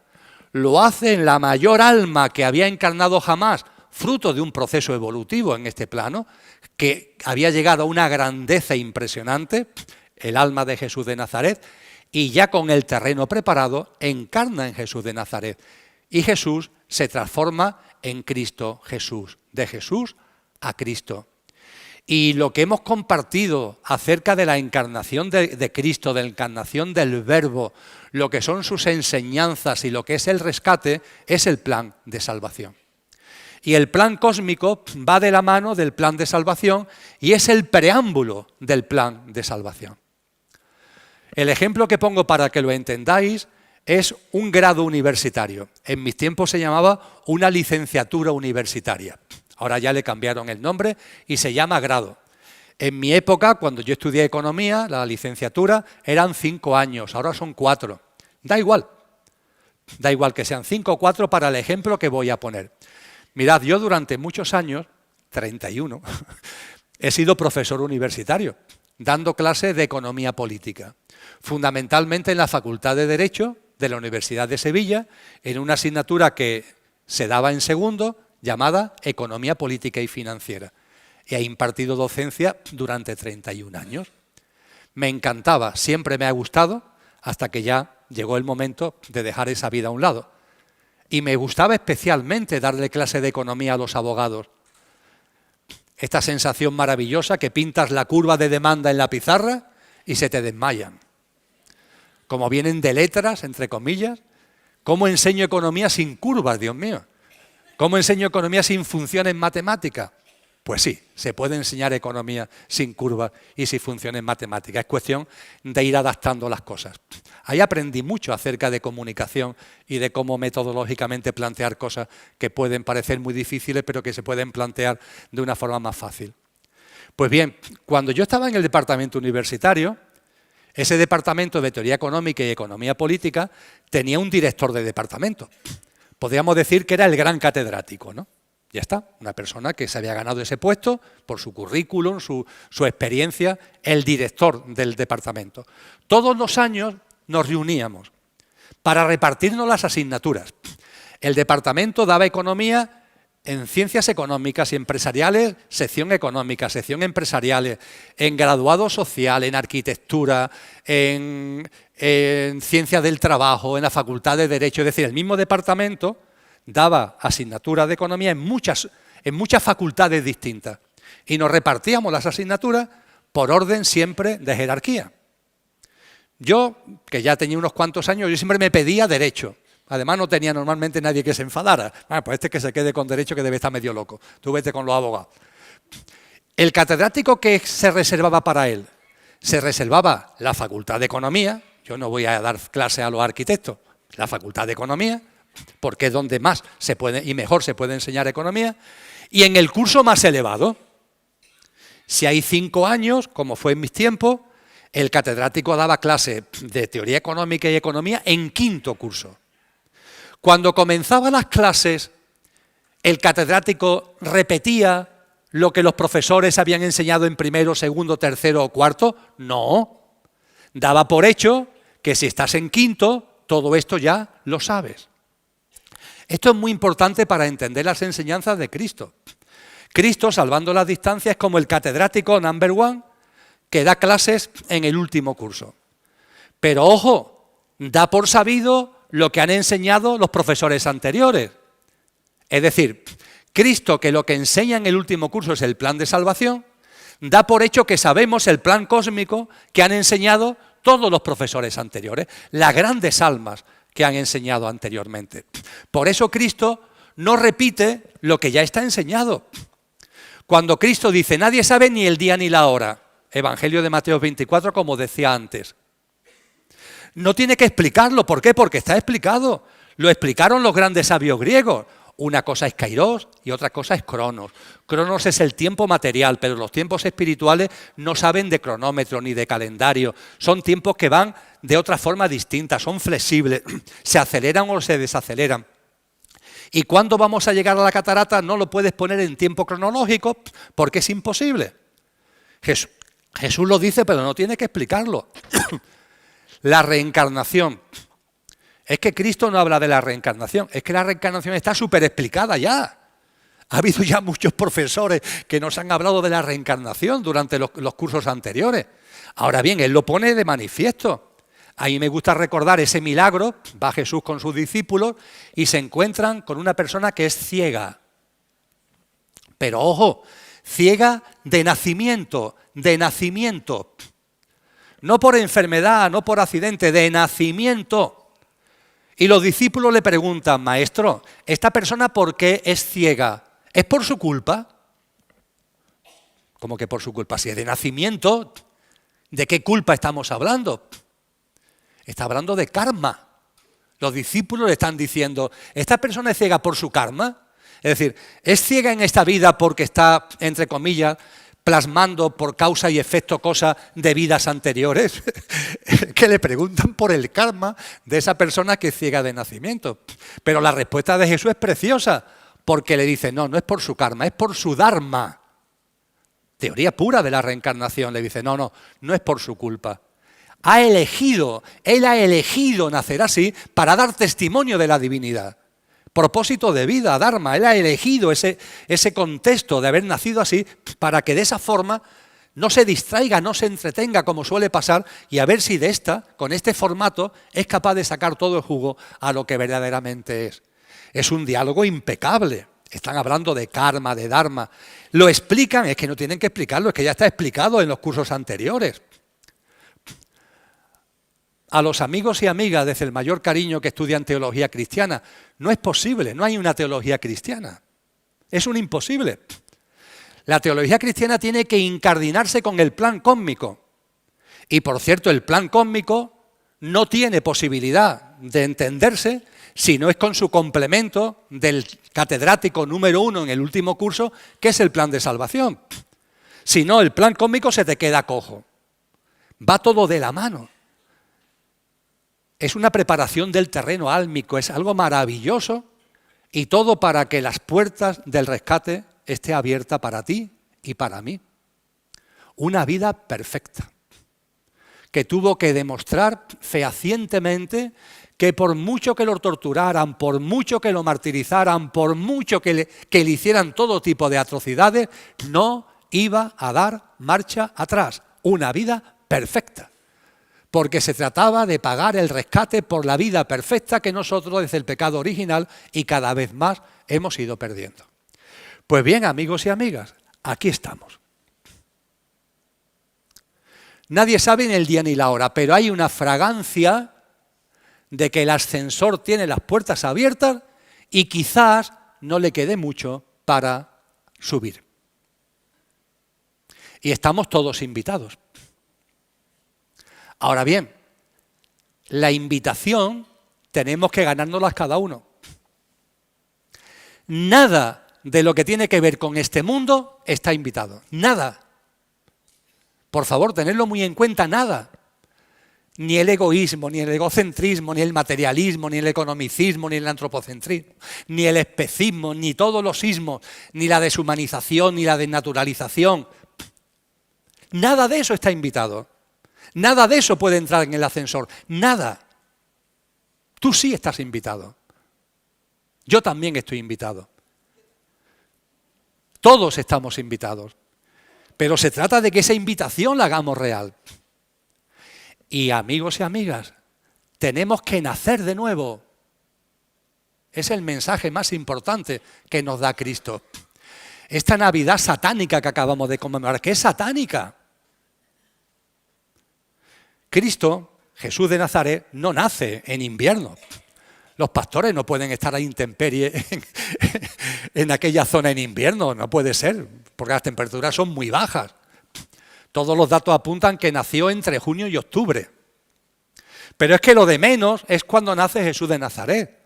lo hace en la mayor alma que había encarnado jamás, fruto de un proceso evolutivo en este plano, que había llegado a una grandeza impresionante, el alma de Jesús de Nazaret, y ya con el terreno preparado, encarna en Jesús de Nazaret. Y Jesús se transforma en Cristo Jesús, de Jesús a Cristo. Y lo que hemos compartido acerca de la encarnación de Cristo, de la encarnación del Verbo, lo que son sus enseñanzas y lo que es el rescate, es el plan de salvación. Y el plan cósmico va de la mano del plan de salvación y es el preámbulo del plan de salvación. El ejemplo que pongo para que lo entendáis es un grado universitario. En mis tiempos se llamaba una licenciatura universitaria. Ahora ya le cambiaron el nombre y se llama grado. En mi época, cuando yo estudié economía, la licenciatura eran 5 años, ahora son 4. Da igual que sean 5 o 4 para el ejemplo que voy a poner. Mirad, yo durante muchos años, 31, he sido profesor universitario, dando clases de economía política, fundamentalmente en la Facultad de Derecho de la Universidad de Sevilla, en una asignatura que se daba en segundo, llamada Economía Política y Financiera. Y he impartido docencia durante 31 años. Me encantaba, siempre me ha gustado, hasta que ya llegó el momento de dejar esa vida a un lado. Y me gustaba especialmente darle clase de economía a los abogados. Esta sensación maravillosa que pintas la curva de demanda en la pizarra y se te desmayan. Como vienen de letras, entre comillas, ¿cómo enseño economía sin curvas, Dios mío? ¿Cómo enseño economía sin funciones matemáticas? Pues sí, se puede enseñar economía sin curvas y sin funciones matemáticas. Es cuestión de ir adaptando las cosas. Ahí aprendí mucho acerca de comunicación y de cómo metodológicamente plantear cosas que pueden parecer muy difíciles, pero que se pueden plantear de una forma más fácil. Pues bien, cuando yo estaba en el departamento universitario, ese departamento de teoría económica y economía política tenía un director de departamento. Podríamos decir que era el gran catedrático, ¿no? Ya está, una persona que se había ganado ese puesto por su currículum, su experiencia, el director del departamento. Todos los años nos reuníamos para repartirnos las asignaturas. El departamento daba economía en ciencias económicas y empresariales, sección económica, sección empresariales, en graduado social, en arquitectura, en ciencias del trabajo, en la facultad de Derecho. Es decir, el mismo departamento daba asignaturas de economía en muchas facultades distintas. Y nos repartíamos las asignaturas por orden siempre de jerarquía. Yo, que ya tenía unos cuantos años, yo siempre me pedía Derecho. Además, no tenía normalmente nadie que se enfadara. Pues este que se quede con Derecho, que debe estar medio loco. Tú vete con los abogados. El catedrático que se reservaba para él, se reservaba la Facultad de Economía. Yo no voy a dar clase a los arquitectos. La Facultad de Economía, porque es donde más se puede y mejor se puede enseñar economía. Y en el curso más elevado, si hay 5 años, como fue en mis tiempos, el catedrático daba clase de teoría económica y economía en 5º curso. Cuando comenzaban las clases, el catedrático repetía lo que los profesores habían enseñado en 1º, 2º, 3º o 4º. No, daba por hecho que si estás en 5º, todo esto ya lo sabes. Esto es muy importante para entender las enseñanzas de Cristo. Cristo, salvando las distancias, es como el catedrático number 1 que da clases en el último curso. Pero ojo, da por sabido lo que han enseñado los profesores anteriores. Es decir, Cristo, que lo que enseña en el último curso es el plan de salvación, da por hecho que sabemos el plan cósmico que han enseñado todos los profesores anteriores, las grandes almas que han enseñado anteriormente. Por eso Cristo no repite lo que ya está enseñado. Cuando Cristo dice, nadie sabe ni el día ni la hora, Evangelio de Mateo 24, como decía antes, no tiene que explicarlo. ¿Por qué? Porque está explicado. Lo explicaron los grandes sabios griegos. Una cosa es kairos y otra cosa es cronos. Cronos es el tiempo material, pero los tiempos espirituales no saben de cronómetro ni de calendario. Son tiempos que van de otra forma distinta, son flexibles, se aceleran o se desaceleran. ¿Y cuándo vamos a llegar a la catarata? No lo puedes poner en tiempo cronológico porque es imposible. Jesús lo dice, pero no tiene que explicarlo. La reencarnación Es que Cristo no habla de la reencarnación, es que la reencarnación está súper explicada ya. Ha habido ya muchos profesores que nos han hablado de la reencarnación durante los cursos anteriores. Ahora bien, él lo pone de manifiesto. A mí me gusta recordar ese milagro, va Jesús con sus discípulos y se encuentran con una persona que es ciega. Pero ojo, ciega de nacimiento, de nacimiento. No por enfermedad, no por accidente, de nacimiento. Y los discípulos le preguntan, maestro, ¿esta persona por qué es ciega? ¿Es por su culpa? ¿Cómo que por su culpa? Si es de nacimiento, ¿de qué culpa estamos hablando? Está hablando de karma. Los discípulos le están diciendo, ¿esta persona es ciega por su karma? Es decir, ¿es ciega en esta vida porque está, entre comillas, plasmando por causa y efecto cosas de vidas anteriores? Que le preguntan por el karma de esa persona que es ciega de nacimiento. Pero la respuesta de Jesús es preciosa, porque le dice, no, no es por su karma, es por su dharma. Teoría pura de la reencarnación. Le dice, no, no, no es por su culpa. Él ha elegido nacer así para dar testimonio de la divinidad. Propósito de vida, dharma. Él ha elegido ese contexto de haber nacido así para que de esa forma no se distraiga, no se entretenga como suele pasar y a ver si con este formato, es capaz de sacar todo el jugo a lo que verdaderamente es. Es un diálogo impecable. Están hablando de karma, de dharma. Lo explican, es que no tienen que explicarlo, es que ya está explicado en los cursos anteriores. A los amigos y amigas, desde el mayor cariño, que estudian teología cristiana, no es posible, no hay una teología cristiana. Es un imposible. La teología cristiana tiene que incardinarse con el plan cósmico. Y por cierto, el plan cósmico no tiene posibilidad de entenderse si no es con su complemento del catedrático número 1 en el último curso, que es el plan de salvación. Si no, el plan cósmico se te queda cojo. Va todo de la mano. Es una preparación del terreno álmico, es algo maravilloso y todo para que las puertas del rescate estén abiertas para ti y para mí. Una vida perfecta, que tuvo que demostrar fehacientemente que por mucho que lo torturaran, por mucho que lo martirizaran, por mucho que le hicieran todo tipo de atrocidades, no iba a dar marcha atrás. Una vida perfecta. Porque se trataba de pagar el rescate por la vida perfecta que nosotros desde el pecado original y cada vez más hemos ido perdiendo. Pues bien, amigos y amigas, aquí estamos. Nadie sabe ni el día ni la hora, pero hay una fragancia de que el ascensor tiene las puertas abiertas y quizás no le quede mucho para subir. Y estamos todos invitados. Ahora bien, la invitación tenemos que ganárnoslas cada uno. Nada de lo que tiene que ver con este mundo está invitado. Nada. Por favor, tenedlo muy en cuenta, nada. Ni el egoísmo, ni el egocentrismo, ni el materialismo, ni el economicismo, ni el antropocentrismo, ni el especismo, ni todos los ismos, ni la deshumanización, ni la desnaturalización. Nada de eso está invitado. Nada de eso puede entrar en el ascensor. Nada. Tú sí estás invitado. Yo también estoy invitado. Todos estamos invitados. Pero se trata de que esa invitación la hagamos real. Y amigos y amigas, tenemos que nacer de nuevo. Es el mensaje más importante que nos da Cristo. Esta Navidad satánica que acabamos de conmemorar, ¿qué es satánica? Cristo, Jesús de Nazaret, no nace en invierno. Los pastores no pueden estar a intemperie en aquella zona en invierno, no puede ser, porque las temperaturas son muy bajas. Todos los datos apuntan que nació entre junio y octubre. Pero es que lo de menos es cuando nace Jesús de Nazaret.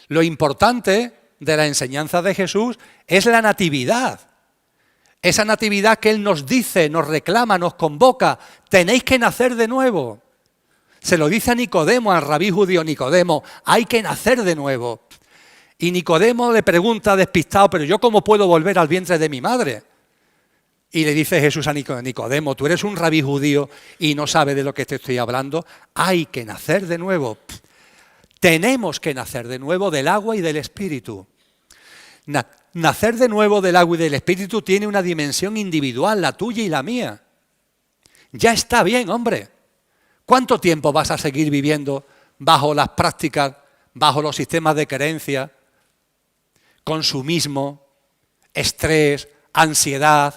Lo importante de la enseñanza de Jesús es la natividad. Esa natividad que Él nos dice, nos reclama, nos convoca. Tenéis que nacer de nuevo. Se lo dice a Nicodemo, al rabí judío Nicodemo. Hay que nacer de nuevo. Y Nicodemo le pregunta despistado, ¿pero yo cómo puedo volver al vientre de mi madre? Y le dice Jesús a Nicodemo, tú eres un rabí judío y no sabes de lo que te estoy hablando. Hay que nacer de nuevo. Tenemos que nacer de nuevo del agua y del Espíritu. Nacer de nuevo del agua y del Espíritu tiene una dimensión individual, la tuya y la mía. Ya está bien, hombre. ¿Cuánto tiempo vas a seguir viviendo bajo las prácticas, bajo los sistemas de creencia, consumismo, estrés, ansiedad,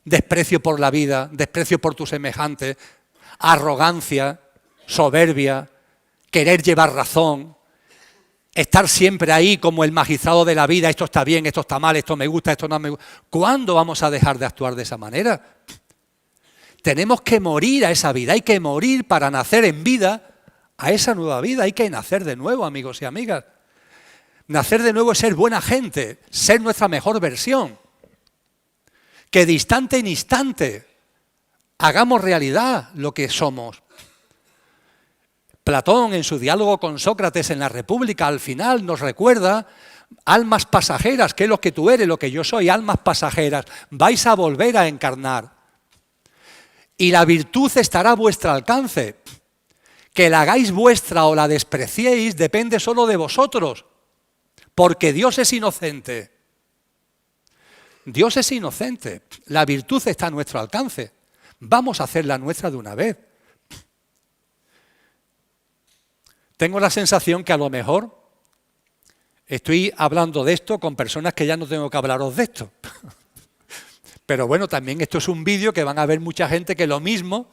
desprecio por la vida, desprecio por tus semejantes, arrogancia, soberbia, querer llevar razón, estar siempre ahí como el magistrado de la vida, esto está bien, esto está mal, esto me gusta, esto no me gusta? ¿Cuándo vamos a dejar de actuar de esa manera? Tenemos que morir a esa vida, hay que morir para nacer en vida a esa nueva vida, hay que nacer de nuevo, amigos y amigas. Nacer de nuevo es ser buena gente, ser nuestra mejor versión. Que de instante en instante hagamos realidad lo que somos. Platón, en su diálogo con Sócrates en la República, al final nos recuerda: almas pasajeras, que es lo que tú eres, lo que yo soy, almas pasajeras, vais a volver a encarnar. Y la virtud estará a vuestro alcance. Que la hagáis vuestra o la despreciéis depende solo de vosotros, porque Dios es inocente. Dios es inocente, la virtud está a nuestro alcance. Vamos a hacerla nuestra de una vez. Tengo la sensación que a lo mejor estoy hablando de esto con personas que ya no tengo que hablaros de esto. Pero bueno, también esto es un vídeo que van a ver mucha gente que lo mismo,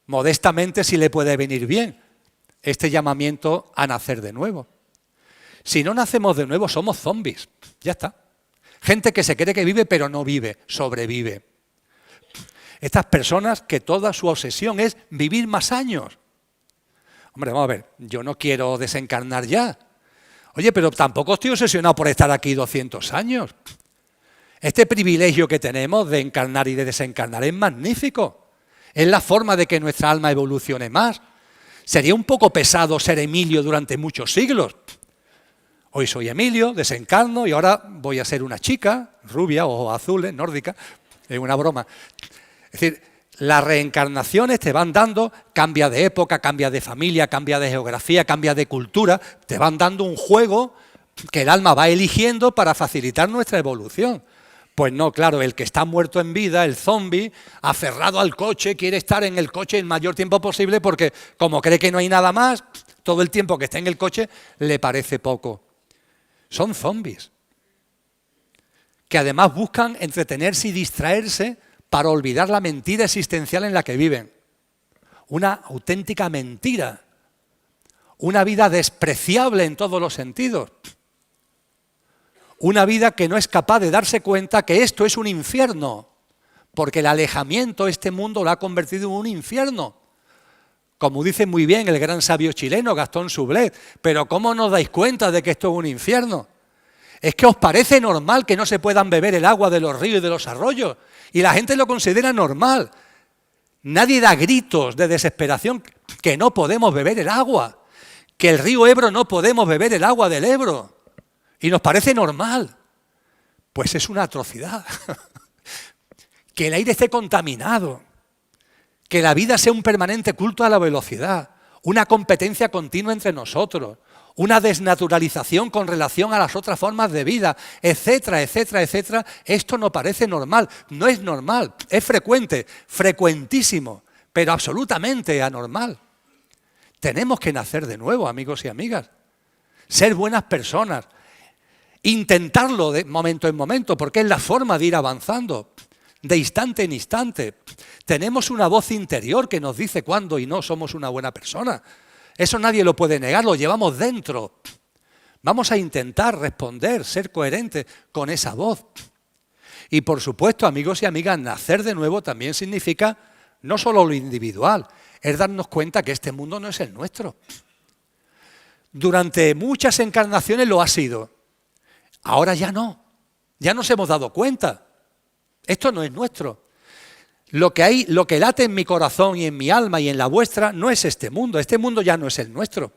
modestamente, sí le puede venir bien este llamamiento a nacer de nuevo. Si no nacemos de nuevo, somos zombies, ya está. Gente que se cree que vive, pero no vive, sobrevive. Estas personas que toda su obsesión es vivir más años. Hombre, vamos a ver, yo no quiero desencarnar ya. Oye, pero tampoco estoy obsesionado por estar aquí 200 años. Este privilegio que tenemos de encarnar y de desencarnar es magnífico. Es la forma de que nuestra alma evolucione más. Sería un poco pesado ser Emilio durante muchos siglos. Hoy soy Emilio, desencarno y ahora voy a ser una chica, rubia, ojos azules, nórdica. Es una broma. Es decir, las reencarnaciones te van dando, cambia de época, cambia de familia, cambia de geografía, cambia de cultura, te van dando un juego que el alma va eligiendo para facilitar nuestra evolución. Pues no, claro, el que está muerto en vida, el zombi, aferrado al coche, quiere estar en el coche el mayor tiempo posible porque como cree que no hay nada más, todo el tiempo que está en el coche le parece poco. Son zombies, que además buscan entretenerse y distraerse para olvidar la mentira existencial en la que viven. Una auténtica mentira, una vida despreciable en todos los sentidos. Una vida que no es capaz de darse cuenta que esto es un infierno, porque el alejamiento de este mundo lo ha convertido en un infierno. Como dice muy bien el gran sabio chileno Gastón Sublet, pero ¿cómo no os dais cuenta de que esto es un infierno? ¿Es que os parece normal que no se puedan beber el agua de los ríos y de los arroyos? Y la gente lo considera normal. Nadie da gritos de desesperación que no podemos beber el agua, que el río Ebro no podemos beber el agua del Ebro. Y nos parece normal. Pues es una atrocidad. Que el aire esté contaminado, que la vida sea un permanente culto a la velocidad, una competencia continua entre nosotros, una desnaturalización con relación a las otras formas de vida, etcétera, etcétera, etcétera. Esto no parece normal, no es normal, es frecuente, frecuentísimo, pero absolutamente anormal. Tenemos que nacer de nuevo, amigos y amigas, ser buenas personas, intentarlo de momento en momento, porque es la forma de ir avanzando, de instante en instante. Tenemos una voz interior que nos dice cuándo y no somos una buena persona. Eso nadie lo puede negar, lo llevamos dentro. Vamos a intentar responder, ser coherentes con esa voz. Y por supuesto, amigos y amigas, nacer de nuevo también significa no solo lo individual, es darnos cuenta que este mundo no es el nuestro. Durante muchas encarnaciones lo ha sido. Ahora ya no. Ya nos hemos dado cuenta. Esto no es nuestro. Lo que late en mi corazón y en mi alma y en la vuestra no es este mundo ya no es el nuestro.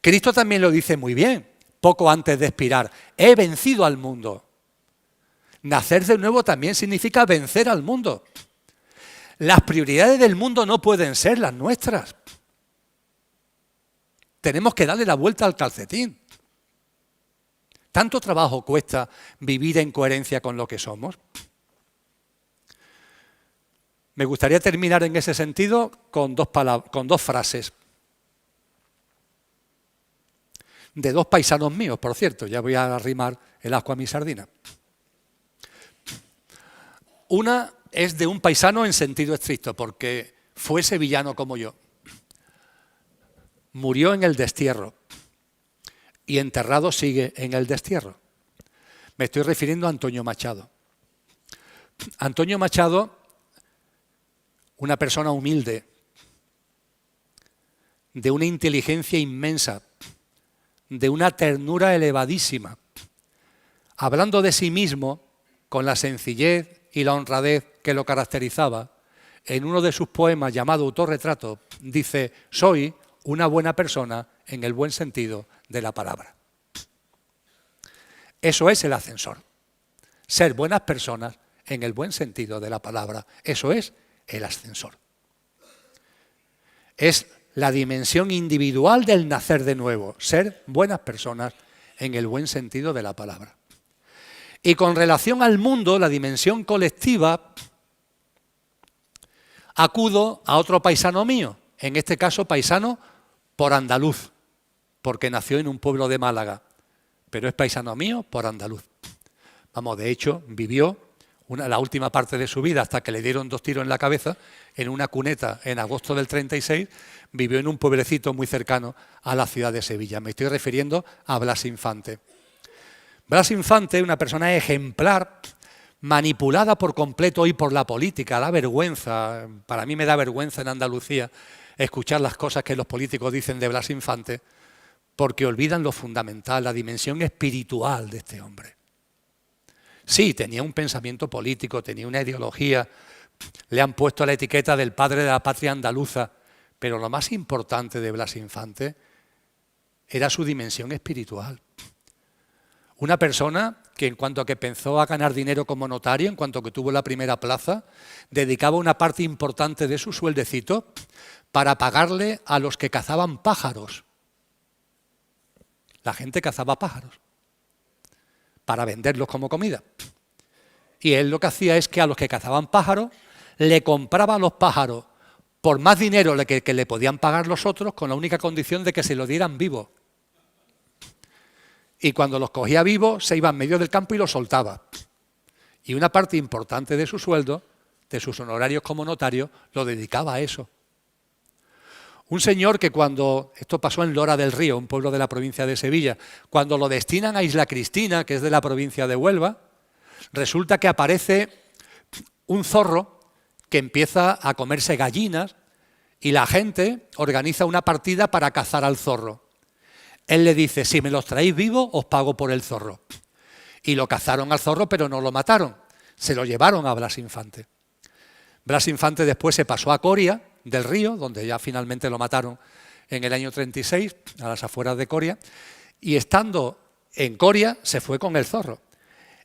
Cristo también lo dice muy bien, poco antes de expirar, he vencido al mundo. Nacer de nuevo también significa vencer al mundo. Las prioridades del mundo no pueden ser las nuestras. Tenemos que darle la vuelta al calcetín. ¿Tanto trabajo cuesta vivir en coherencia con lo que somos? Me gustaría terminar en ese sentido con dos frases. De dos paisanos míos, por cierto, ya voy a arrimar el ascua a mi sardina. Una es de un paisano en sentido estricto, porque fue sevillano como yo. Murió en el destierro y enterrado sigue en el destierro. Me estoy refiriendo a Antonio Machado. Antonio Machado, una persona humilde, de una inteligencia inmensa, de una ternura elevadísima, hablando de sí mismo con la sencillez y la honradez que lo caracterizaba, en uno de sus poemas llamado Autorretrato, dice: soy una buena persona en el buen sentido de la palabra. Eso es el ascensor. Ser buenas personas en el buen sentido de la palabra. Eso es el ascensor. Es la dimensión individual del nacer de nuevo. Ser buenas personas en el buen sentido de la palabra. Y con relación al mundo, la dimensión colectiva, acudo a otro paisano mío, en este caso paisano por andaluz, porque nació en un pueblo de Málaga, pero es paisano mío por andaluz. Vamos, de hecho, vivió la última parte de su vida, hasta que le dieron 2 tiros en la cabeza, en una cuneta en agosto del 36, vivió en un pueblecito muy cercano a la ciudad de Sevilla. Me estoy refiriendo a Blas Infante. Blas Infante, una persona ejemplar, manipulada por completo hoy por la política, da vergüenza, para mí me da vergüenza en Andalucía escuchar las cosas que los políticos dicen de Blas Infante, porque olvidan lo fundamental, la dimensión espiritual de este hombre. Sí, tenía un pensamiento político, tenía una ideología, le han puesto la etiqueta del padre de la patria andaluza, pero lo más importante de Blas Infante era su dimensión espiritual. Una persona que en cuanto a que pensó a ganar dinero como notario, en cuanto a que tuvo la primera plaza, dedicaba una parte importante de su sueldecito para pagarle a los que cazaban pájaros. La gente cazaba pájaros para venderlos como comida. Y él lo que hacía es que a los que cazaban pájaros le compraba los pájaros por más dinero que le podían pagar los otros, con la única condición de que se lo dieran vivos. Y cuando los cogía vivos, se iba en medio del campo y los soltaba. Y una parte importante de su sueldo, de sus honorarios como notario, lo dedicaba a eso. Un señor que esto pasó en Lora del Río, un pueblo de la provincia de Sevilla, cuando lo destinan a Isla Cristina, que es de la provincia de Huelva, resulta que aparece un zorro que empieza a comerse gallinas y la gente organiza una partida para cazar al zorro. Él le dice: si me los traéis vivos, os pago por el zorro. Y lo cazaron al zorro, pero no lo mataron. Se lo llevaron a Blas Infante. Blas Infante después se pasó a Coria del Río, donde ya finalmente lo mataron en el año 36, a las afueras de Coria, y estando en Coria se fue con el zorro.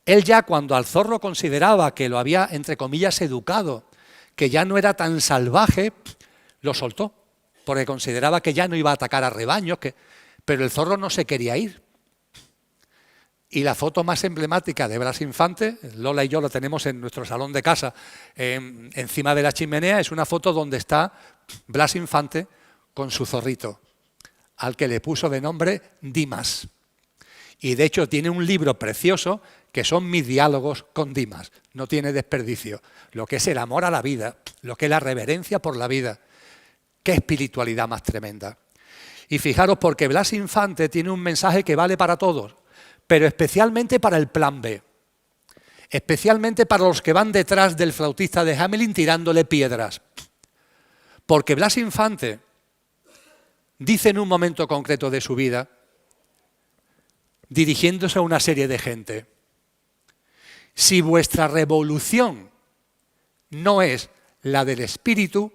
Él ya, cuando al zorro consideraba que lo había, entre comillas, educado, que ya no era tan salvaje, lo soltó, porque consideraba que ya no iba a atacar a rebaños, pero el zorro no se quería ir. Y la foto más emblemática de Blas Infante, Lola y yo la tenemos en nuestro salón de casa, encima de la chimenea, es una foto donde está Blas Infante con su zorrito, al que le puso de nombre Dimas. Y de hecho tiene un libro precioso que son mis diálogos con Dimas. No tiene desperdicio. Lo que es el amor a la vida, lo que es la reverencia por la vida. ¡Qué espiritualidad más tremenda! Y fijaros, porque Blas Infante tiene un mensaje que vale para todos, pero especialmente para el plan B. Especialmente para los que van detrás del flautista de Hamelin tirándole piedras. Porque Blas Infante dice en un momento concreto de su vida, dirigiéndose a una serie de gente: si vuestra revolución no es la del espíritu,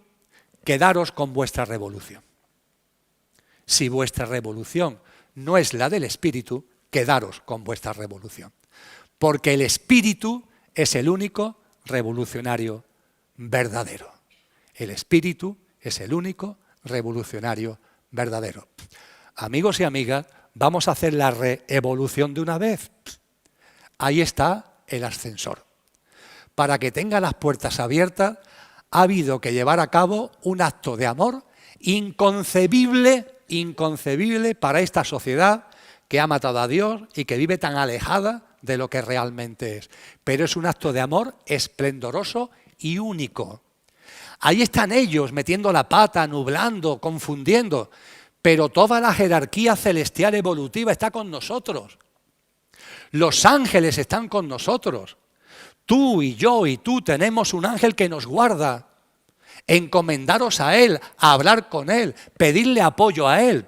quedaros con vuestra revolución. Si vuestra revolución no es la del espíritu, quedaros con vuestra revolución. Porque el espíritu es el único revolucionario verdadero. El espíritu es el único revolucionario verdadero. amigos y amigas, vamos a hacer la reevolución de una vez. Ahí está el ascensor. Para que tenga las puertas abiertas, ha habido que llevar a cabo un acto de amor inconcebible para esta sociedad que ha matado a Dios y que vive tan alejada de lo que realmente es. Pero es un acto de amor esplendoroso y único. Ahí están ellos metiendo la pata, nublando, confundiendo, pero toda la jerarquía celestial evolutiva está con nosotros. Los ángeles están con nosotros. Tú y yo y tú tenemos un ángel que nos guarda. Encomendaros a él, a hablar con él, pedirle apoyo a él.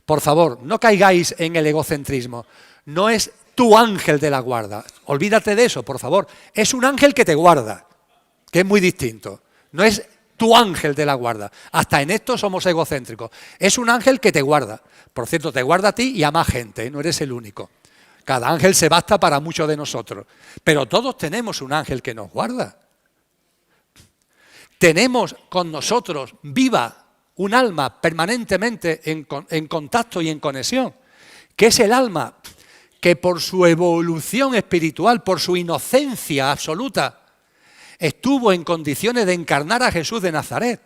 Por favor, no caigáis en el egocentrismo. No es tu ángel de la guarda. Olvídate de eso, por favor. Es un ángel que te guarda, que es muy distinto. No es tu ángel de la guarda. Hasta en esto somos egocéntricos. Es un ángel que te guarda. Por cierto, te guarda a ti y a más gente, ¿eh? No eres el único. Cada ángel se basta para muchos de nosotros. Pero todos tenemos un ángel que nos guarda. Tenemos con nosotros viva un alma permanentemente en contacto y en conexión, que es el alma que por su evolución espiritual, por su inocencia absoluta, estuvo en condiciones de encarnar a Jesús de Nazaret.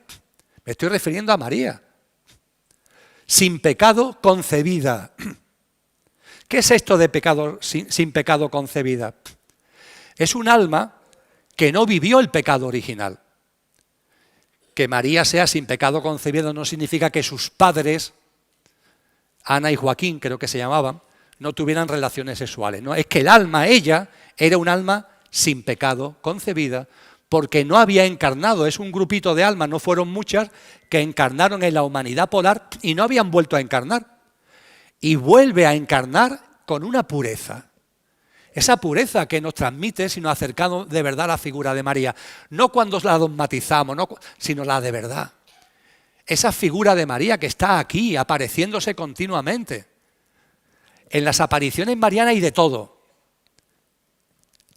Me estoy refiriendo a María. Sin pecado concebida. ¿Qué es esto de pecado sin pecado concebida? Es un alma que no vivió el pecado original. Que María sea sin pecado concebido no significa que sus padres, Ana y Joaquín creo que se llamaban, no tuvieran relaciones sexuales. No, es que el alma, ella, era un alma sin pecado concebida porque no había encarnado. Es un grupito de almas, no fueron muchas, que encarnaron en la humanidad polar y no habían vuelto a encarnar. Y vuelve a encarnar con una pureza. Esa pureza que nos transmite si nos acercamos de verdad a la figura de María. No cuando la dogmatizamos, sino la de verdad. Esa figura de María que está aquí, apareciéndose continuamente. En las apariciones marianas hay de todo.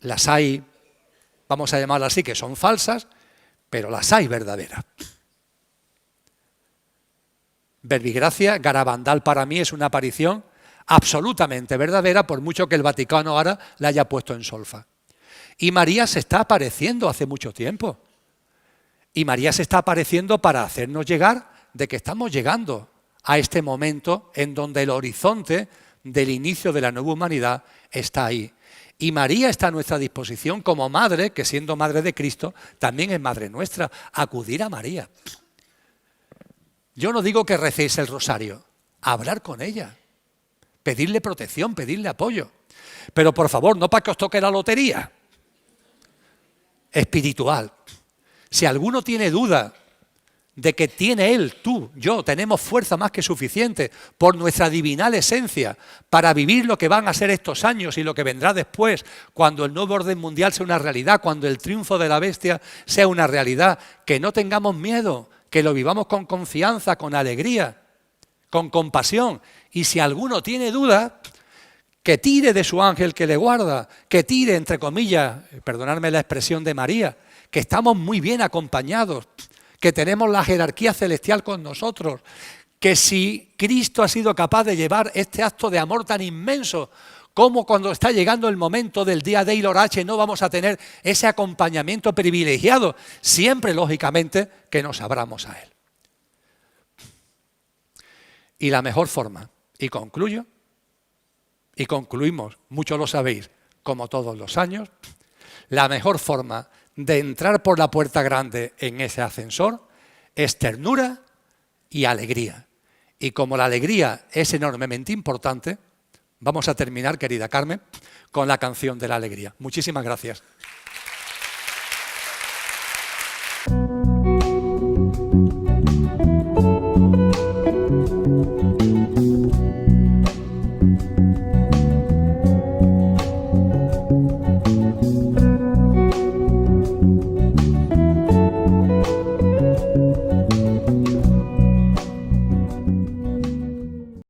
Las hay, vamos a llamarlas así, que son falsas, pero las hay verdaderas. Verbigracia, Garabandal para mí es una aparición absolutamente verdadera, por mucho que el Vaticano ahora la haya puesto en solfa. Y María se está apareciendo hace mucho tiempo. Y María se está apareciendo para hacernos llegar de que estamos llegando a este momento en donde el horizonte del inicio de la nueva humanidad está ahí. Y María está a nuestra disposición como madre, que siendo madre de Cristo, también es madre nuestra, acudir a María. Yo no digo que recéis el rosario, hablar con ella, pedirle protección, pedirle apoyo. Pero por favor, no para que os toque la lotería espiritual. Si alguno tiene duda de que tiene él, tú, yo, tenemos fuerza más que suficiente por nuestra divinal esencia para vivir lo que van a ser estos años y lo que vendrá después, cuando el nuevo orden mundial sea una realidad, cuando el triunfo de la bestia sea una realidad, que no tengamos miedo, que lo vivamos con confianza, con alegría, con compasión. Y si alguno tiene duda, que tire de su ángel que le guarda, que tire, entre comillas, perdonadme la expresión de María, que estamos muy bien acompañados, que tenemos la jerarquía celestial con nosotros, que si Cristo ha sido capaz de llevar este acto de amor tan inmenso, como cuando está llegando el momento del día de Ilorache no vamos a tener ese acompañamiento privilegiado, siempre lógicamente que nos abramos a Él. Y la mejor forma, y concluyo, y concluimos, muchos lo sabéis, como todos los años, la mejor forma de entrar por la puerta grande en ese ascensor es ternura y alegría. Y como la alegría es enormemente importante, vamos a terminar, querida Carmen, con la canción de la alegría. Muchísimas gracias.